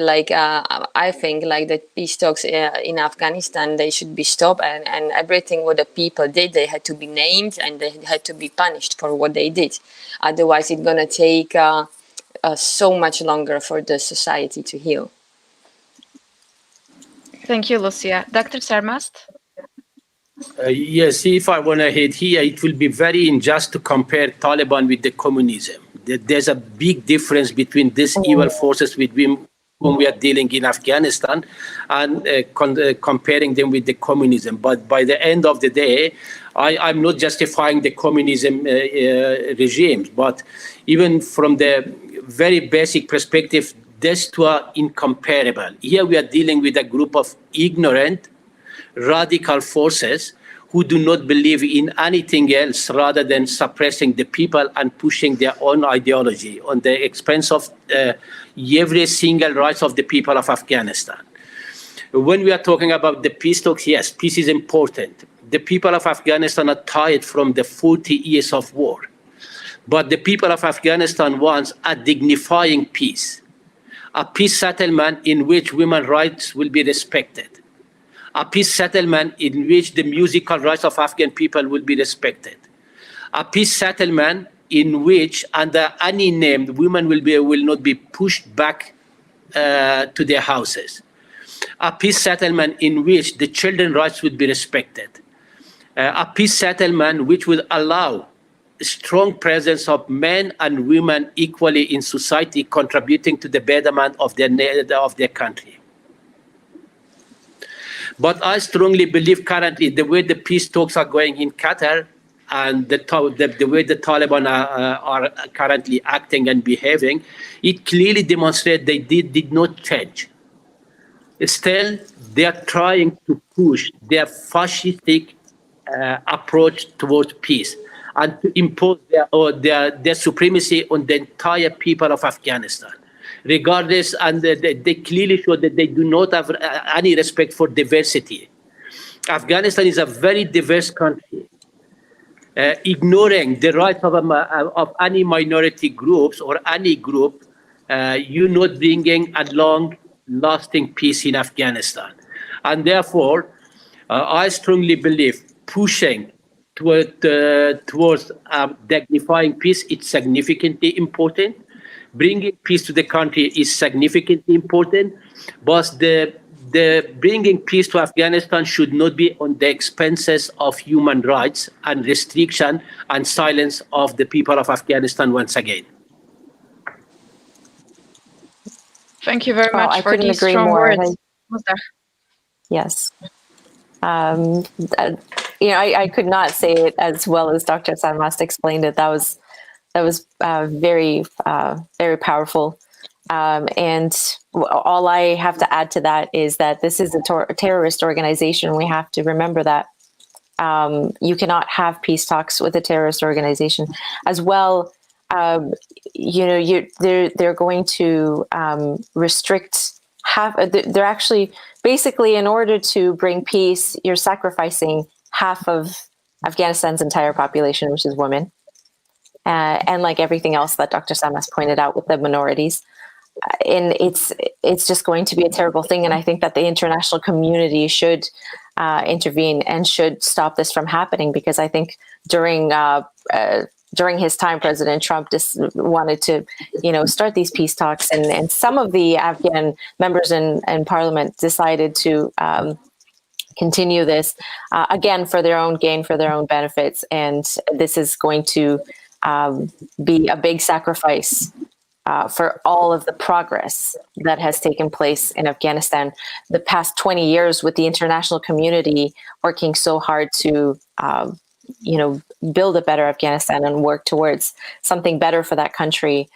I think that peace talks in Afghanistan, they should be stopped, and everything what the people did, they had to be named and they had to be punished for what they did. Otherwise, it's gonna take so much longer for the society to heal. Thank you, Lucia. Dr. Sarmast? Yes, if I want to hit here, it will be very unjust to compare Taliban with the communism. There's a big difference between these evil forces with whom we are dealing in Afghanistan and comparing them with the communism. But by the end of the day, I'm not justifying the communism regimes, but even from the very basic perspective, these two are incomparable. Here we are dealing with a group of ignorant, radical forces who do not believe in anything else rather than suppressing the people and pushing their own ideology on the expense of every single rights of the people of Afghanistan. When we are talking about the peace talks, yes, peace is important. The people of Afghanistan are tired from the 40 years of war. But the people of Afghanistan want a dignifying peace, a peace settlement in which women's rights will be respected, a peace settlement in which the musical rights of Afghan people will be respected, a peace settlement in which, under any name, women will not be pushed back to their houses, a peace settlement in which the children's rights would be respected, a peace settlement which would allow strong presence of men and women equally in society, contributing to the betterment of their country. But I strongly believe currently the way the peace talks are going in Qatar and the way the Taliban are currently acting and behaving, it clearly demonstrates they did not change. Still, they are trying to push their fascistic approach towards peace and to impose their supremacy on the entire people of Afghanistan. Regardless, and they clearly show that they do not have any respect for diversity. Afghanistan is a very diverse country. Ignoring the rights of any minority groups or any group, you're not bringing a long-lasting peace in Afghanistan. And therefore, I strongly believe pushing towards dignifying peace is significantly important. Bringing peace to the country is significantly important, but the bringing peace to Afghanistan should not be on the expenses of human rights and restriction and silence of the people of Afghanistan once again. Thank you very much for these strong words. Yes. I could not say it as well as Dr. Sarmast explained it. That was very, very powerful. And all I have to add to that is that this is a terrorist organization. We have to remember that. You cannot have peace talks with a terrorist organization. As well, they're going to restrict they're actually basically, in order to bring peace, you're sacrificing half of Afghanistan's entire population, which is women. And like everything else that Dr. Samas pointed out with the minorities. And it's just going to be a terrible thing. And I think that the international community should intervene and should stop this from happening, because I think during his time, President Trump just wanted to, start these peace talks, and some of the Afghan members in parliament decided to continue this again for their own gain, for their own benefits, and this is going to be a big sacrifice for all of the progress that has taken place in Afghanistan the past 20 years, with the international community working so hard to build a better Afghanistan and work towards something better for that country.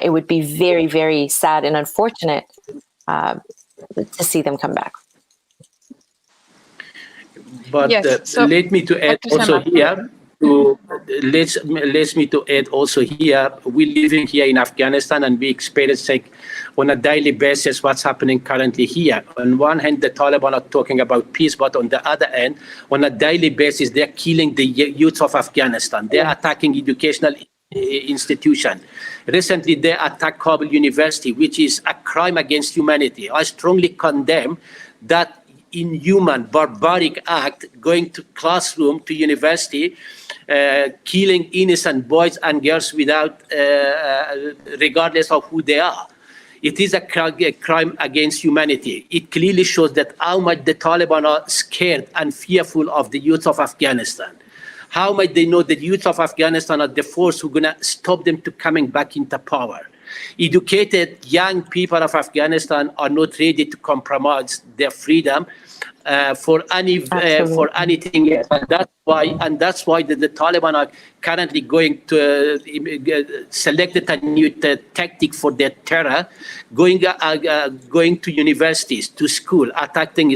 It would be very, very sad and unfortunate to see them come back. But Yes, so let me to add Dr. also Samat. here. Let me to add also here. We living here in Afghanistan, and we experience on a daily basis what's happening currently here. On one hand, the Taliban are talking about peace, but on the other hand, on a daily basis, they're killing the youth of Afghanistan. They're attacking educational institution. Recently, they attacked Kabul University, which is a crime against humanity. I strongly condemn that inhuman, barbaric act, going to classroom, to university, killing innocent boys and girls without, regardless of who they are. It is a crime against humanity. It clearly shows that how much the Taliban are scared and fearful of the youth of Afghanistan. How much they know the youth of Afghanistan are the force who's going to stop them to coming back into power. Educated young people of Afghanistan are not ready to compromise their freedom for anything else. And that's why the Taliban are currently going to selected a new tactic for their terror, going to universities, to school, attacking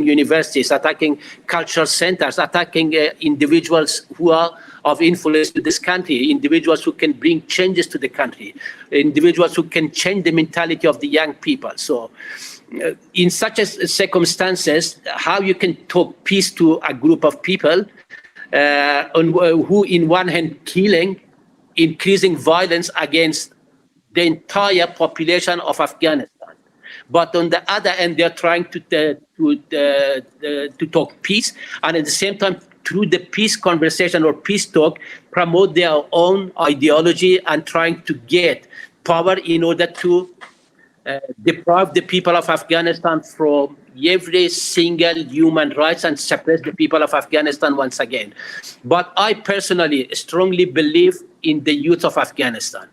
universities, attacking cultural centers, attacking individuals who are of influence to this country, individuals who can bring changes to the country, individuals who can change the mentality of the young people. So in such circumstances, how you can talk peace to a group of people who in one hand killing, increasing violence against the entire population of Afghanistan. But on the other hand, they're trying to talk peace, and at the same time, through the peace conversation or peace talk, promote their own ideology and trying to get power in order to deprive the people of Afghanistan from every single human rights and suppress the people of Afghanistan once again. But I personally strongly believe in the youth of Afghanistan.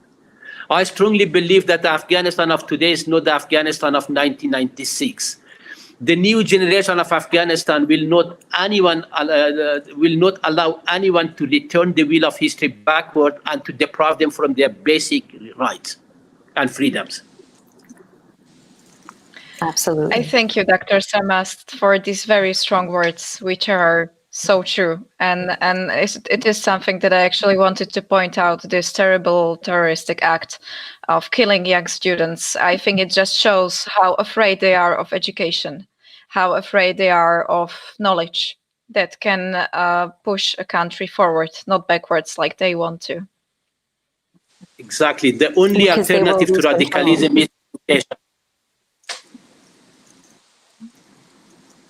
I strongly believe that the Afghanistan of today is not the Afghanistan of 1996. The new generation of Afghanistan will not allow anyone to return the wheel of history backward and to deprive them from their basic rights and freedoms. Absolutely. I thank you, Dr. Samast, for these very strong words, which are so true. And it is something that I actually wanted to point out, this terrible terroristic act of killing young students. I think it just shows how afraid they are of education, how afraid they are of knowledge that can push a country forward, not backwards like they want to. Exactly. The only alternative to radicalism is education.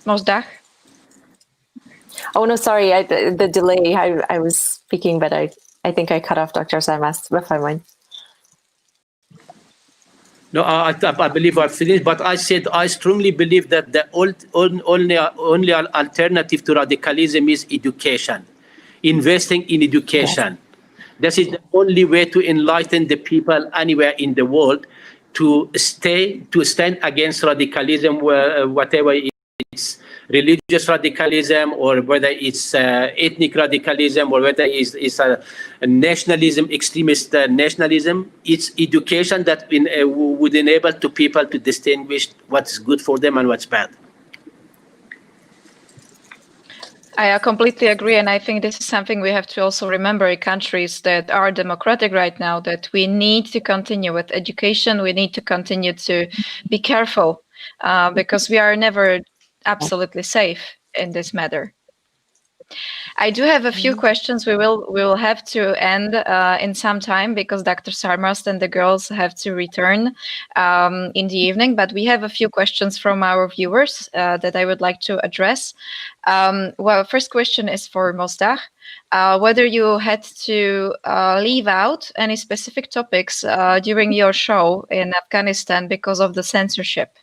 Mosdach? Oh, no, sorry. The delay. I was speaking, but I think I cut off Dr. Samas. No, I believe I finished, but I said I strongly believe that the only alternative to radicalism is education, investing in education. This is the only way to enlighten the people anywhere in the world to stand against radicalism, whatever it's religious radicalism, or whether it's ethnic radicalism, or whether it's a nationalism, extremist nationalism. It's education that would enable to people to distinguish what's good for them and what's bad. I completely agree, and I think this is something we have to also remember in countries that are democratic right now, that we need to continue with education, we need to continue to be careful, because we are never absolutely safe in this matter. I do have a few questions. We will have to end in some time because Dr. Sarmast and the girls have to return in the evening. But we have a few questions from our viewers that I would like to address. Well, first question is for Mozdach. Whether you had to leave out any specific topics during your show in Afghanistan because of the censorship?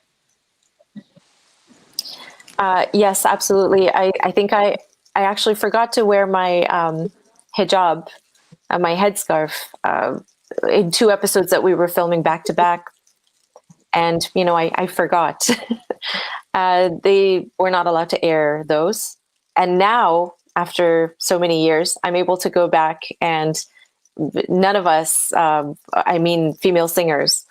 Yes, absolutely. I think I actually forgot to wear my hijab, my headscarf, in 2 episodes that we were filming back to back. And, you know, I forgot. They were not allowed to air those. And now, after so many years, I'm able to go back, and none of us, I mean, female singers,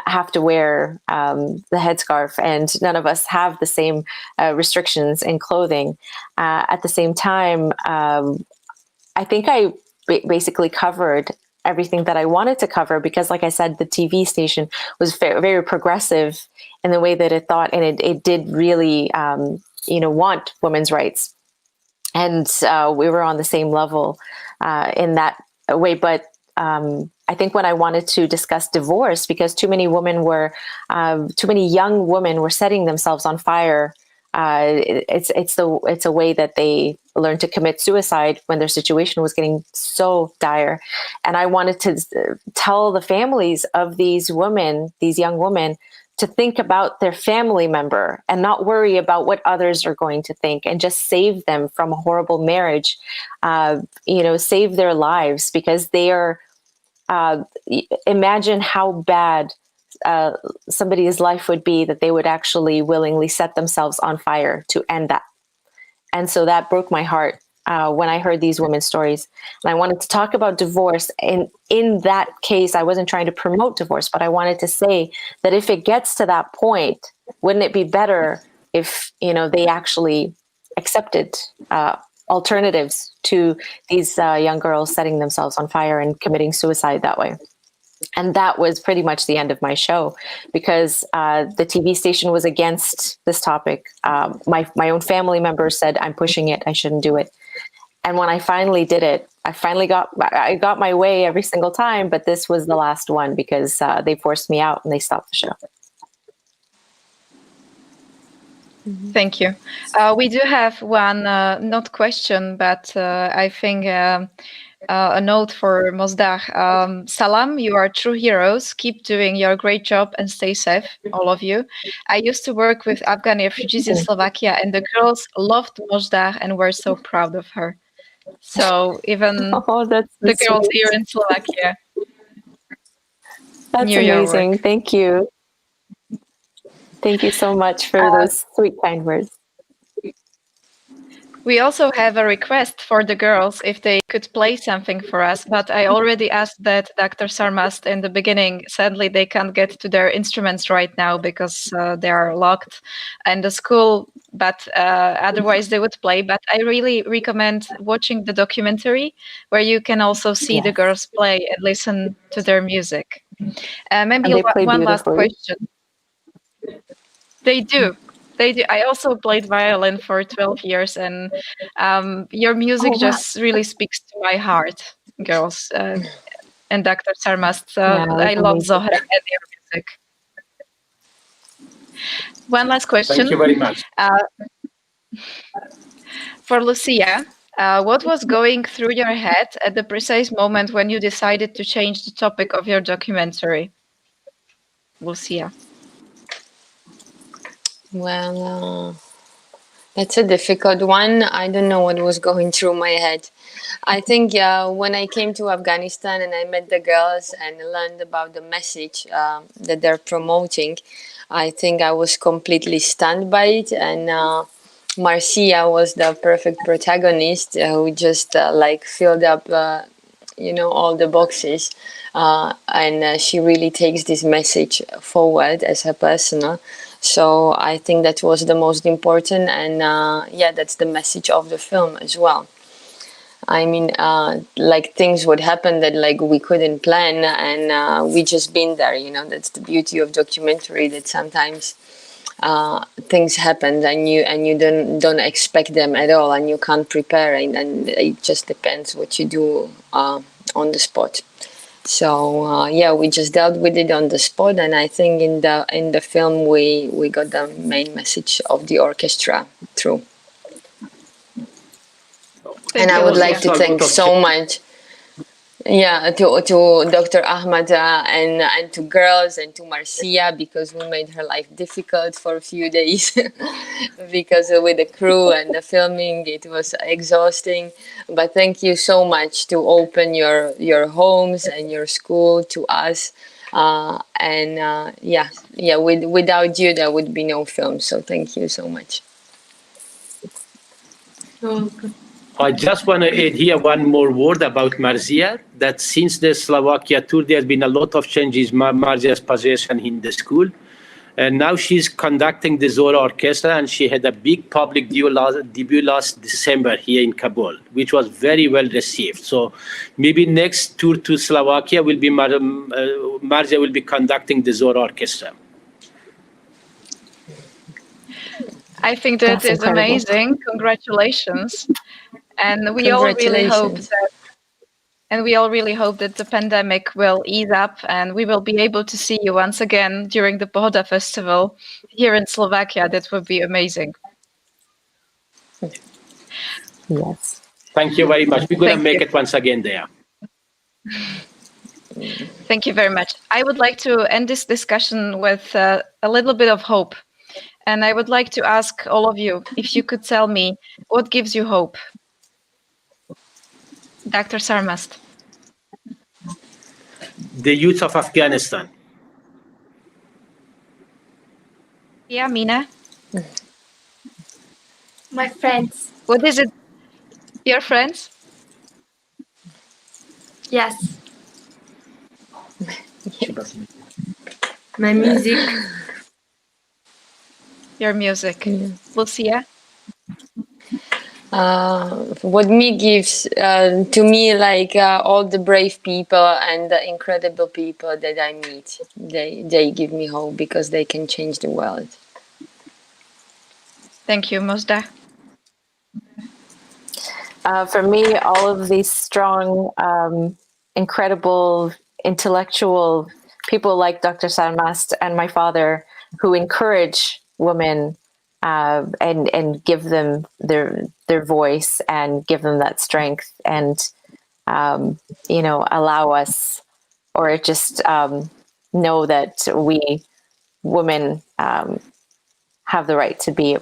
have to wear the headscarf, and none of us have the same restrictions in clothing. At the same time, I think I basically covered everything that I wanted to cover because, like I said, the TV station was very progressive in the way that it thought, and it did really, want women's rights. And we were on the same level in that way. But I think when I wanted to discuss divorce, because too many young women were setting themselves on fire. It's a way that they learned to commit suicide when their situation was getting so dire. And I wanted to tell the families of these young women, to think about their family member and not worry about what others are going to think, and just save them from a horrible marriage, save their lives, because they are, imagine how bad somebody's life would be that they would actually willingly set themselves on fire to end that. And so that broke my heart when I heard these women's stories. And I wanted to talk about divorce. And in that case, I wasn't trying to promote divorce, but I wanted to say that if it gets to that point, wouldn't it be better if, they actually accepted alternatives to these young girls setting themselves on fire and committing suicide that way? And that was pretty much the end of my show, because the TV station was against this topic. My own family members said, I'm pushing it, I shouldn't do it. And when I finally did it, I got my way every single time, but this was the last one because they forced me out and they stopped the show. Thank you. We do have one, not question, but I think a note for Mozdach. Salam, you are true heroes. Keep doing your great job and stay safe, all of you. I used to work with Afghan refugees in Slovakia, and the girls loved Mozdach and were so proud of her. So even the girls here in Slovakia. That's amazing. Thank you. Thank you so much for those sweet, kind words. We also have a request for the girls if they could play something for us, but I already asked that Dr. Sarmast in the beginning. Sadly, they can't get to their instruments right now because they are locked in the school, but otherwise they would play. But I really recommend watching the documentary where you can also see the girls play and listen to their music. Maybe one last question. They do. I also played violin for 12 years, and your music just really speaks to my heart, girls. And Dr. Sarmast, I love Zohra and your music. One last question. Thank you very much. For Lucia, what was going through your head at the precise moment when you decided to change the topic of your documentary? Lucia. Well, that's a difficult one. I don't know what was going through my head. I think when I came to Afghanistan and I met the girls and learned about the message that they're promoting, I think I was completely stunned by it. And Marcia was the perfect protagonist who just filled up, all the boxes. And she really takes this message forward as her personal. So I think that was the most important, and yeah, that's the message of the film as well. I mean, like things would happen that like we couldn't plan, and we just been there. You know, that's the beauty of documentary. That sometimes things happen and you don't expect them at all, and you can't prepare, and it just depends what you do on the spot. So yeah, we just dealt with it on the spot, and I think in the film we got the main message of the orchestra through. And I would like to thank so much, yeah, to Dr. Ahmad and to girls and to Marcia, because we made her life difficult for a few days because with the crew and the filming it was exhausting. But thank you so much to open your homes and your school to us, and yeah, without you there would be no film. So thank you so much. I just want to add here one more word about Marzia, that since the Slovakia tour, there's been a lot of changes in Marzia's position in the school. And now she's conducting the Zohra orchestra, and she had a big public debut last December here in Kabul, which was very well received. So maybe next tour to Slovakia will be Marzia will be conducting the Zohra orchestra. I think that is amazing. Congratulations. And we all really hope that the pandemic will ease up and we will be able to see you once again during the Pohoda Festival here in Slovakia. That would be amazing. Yes. Thank you very much. We're going to make it once again there. Thank you very much. I would like to end this discussion with a little bit of hope. And I would like to ask all of you if you could tell me what gives you hope. Dr. Sarmast. The youth of Afghanistan. Yeah, Mina. My friends. What is it? Your friends? Yes. My music. Your music. Lucia? What me gives to me, like all the brave people and the incredible people that I meet, they give me hope because they can change the world. Thank you, Mosda. For me, all of these strong, incredible, intellectual people like Dr. Sarmast and my father, who encourage women and give them their voice and give them that strength, and allow us, or just know that we women have the right to be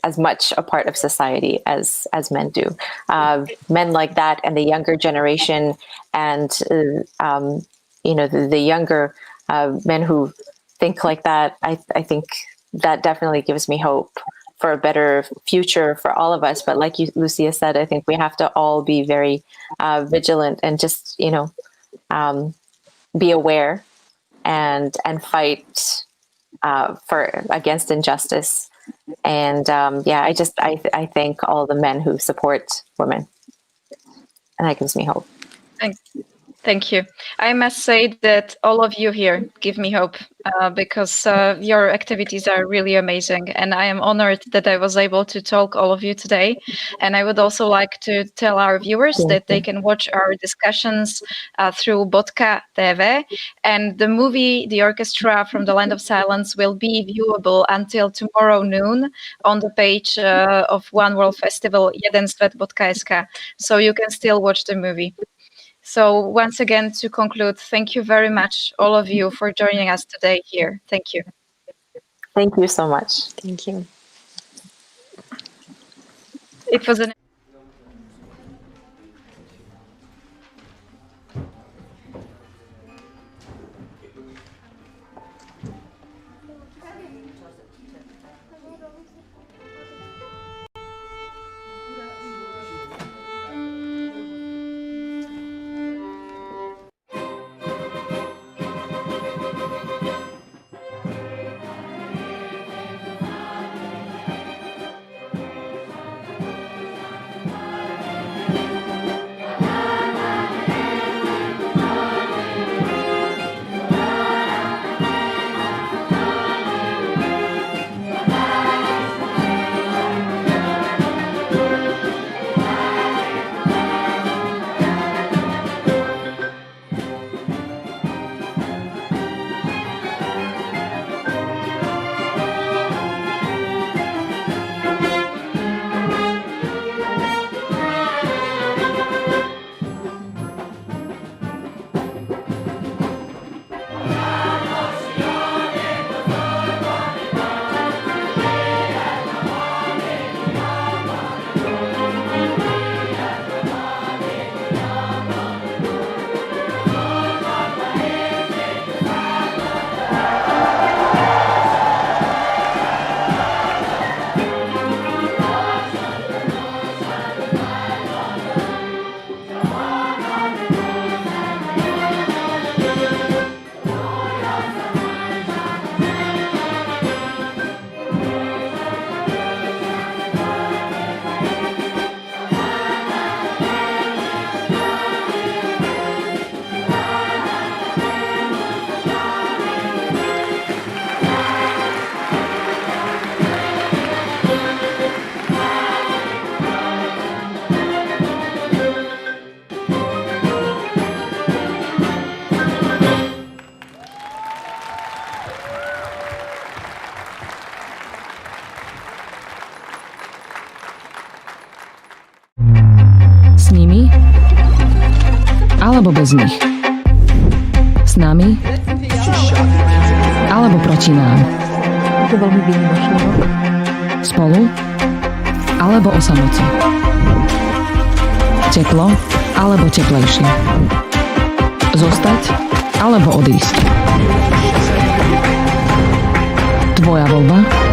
as much a part of society as men do. Men like that, and the younger generation, and the younger men who think like that, I think that definitely gives me hope for a better future for all of us. But like Lucia said, I think we have to all be very vigilant and just be aware and fight against injustice. And I thank all the men who support women, and that gives me hope. Thank you. I must say that all of you here give me hope because your activities are really amazing, and I am honored that I was able to talk all of you today. And I would also like to tell our viewers that they can watch our discussions through Bodka TV, and the movie The Orchestra from the Land of Silence will be viewable until tomorrow noon on the page of One World Festival jedensvet.sk, so you can still watch the movie. So once again, to conclude, thank you very much, all of you, for joining us today here. Thank you. Thank you so much. Thank you. It was an alebo bez nich. S nami alebo proti nám. Je to veľmi výnimočný rok. Spolu alebo o samote. Teplo alebo teplejšie. Zostať alebo odísť. Tvoja voľba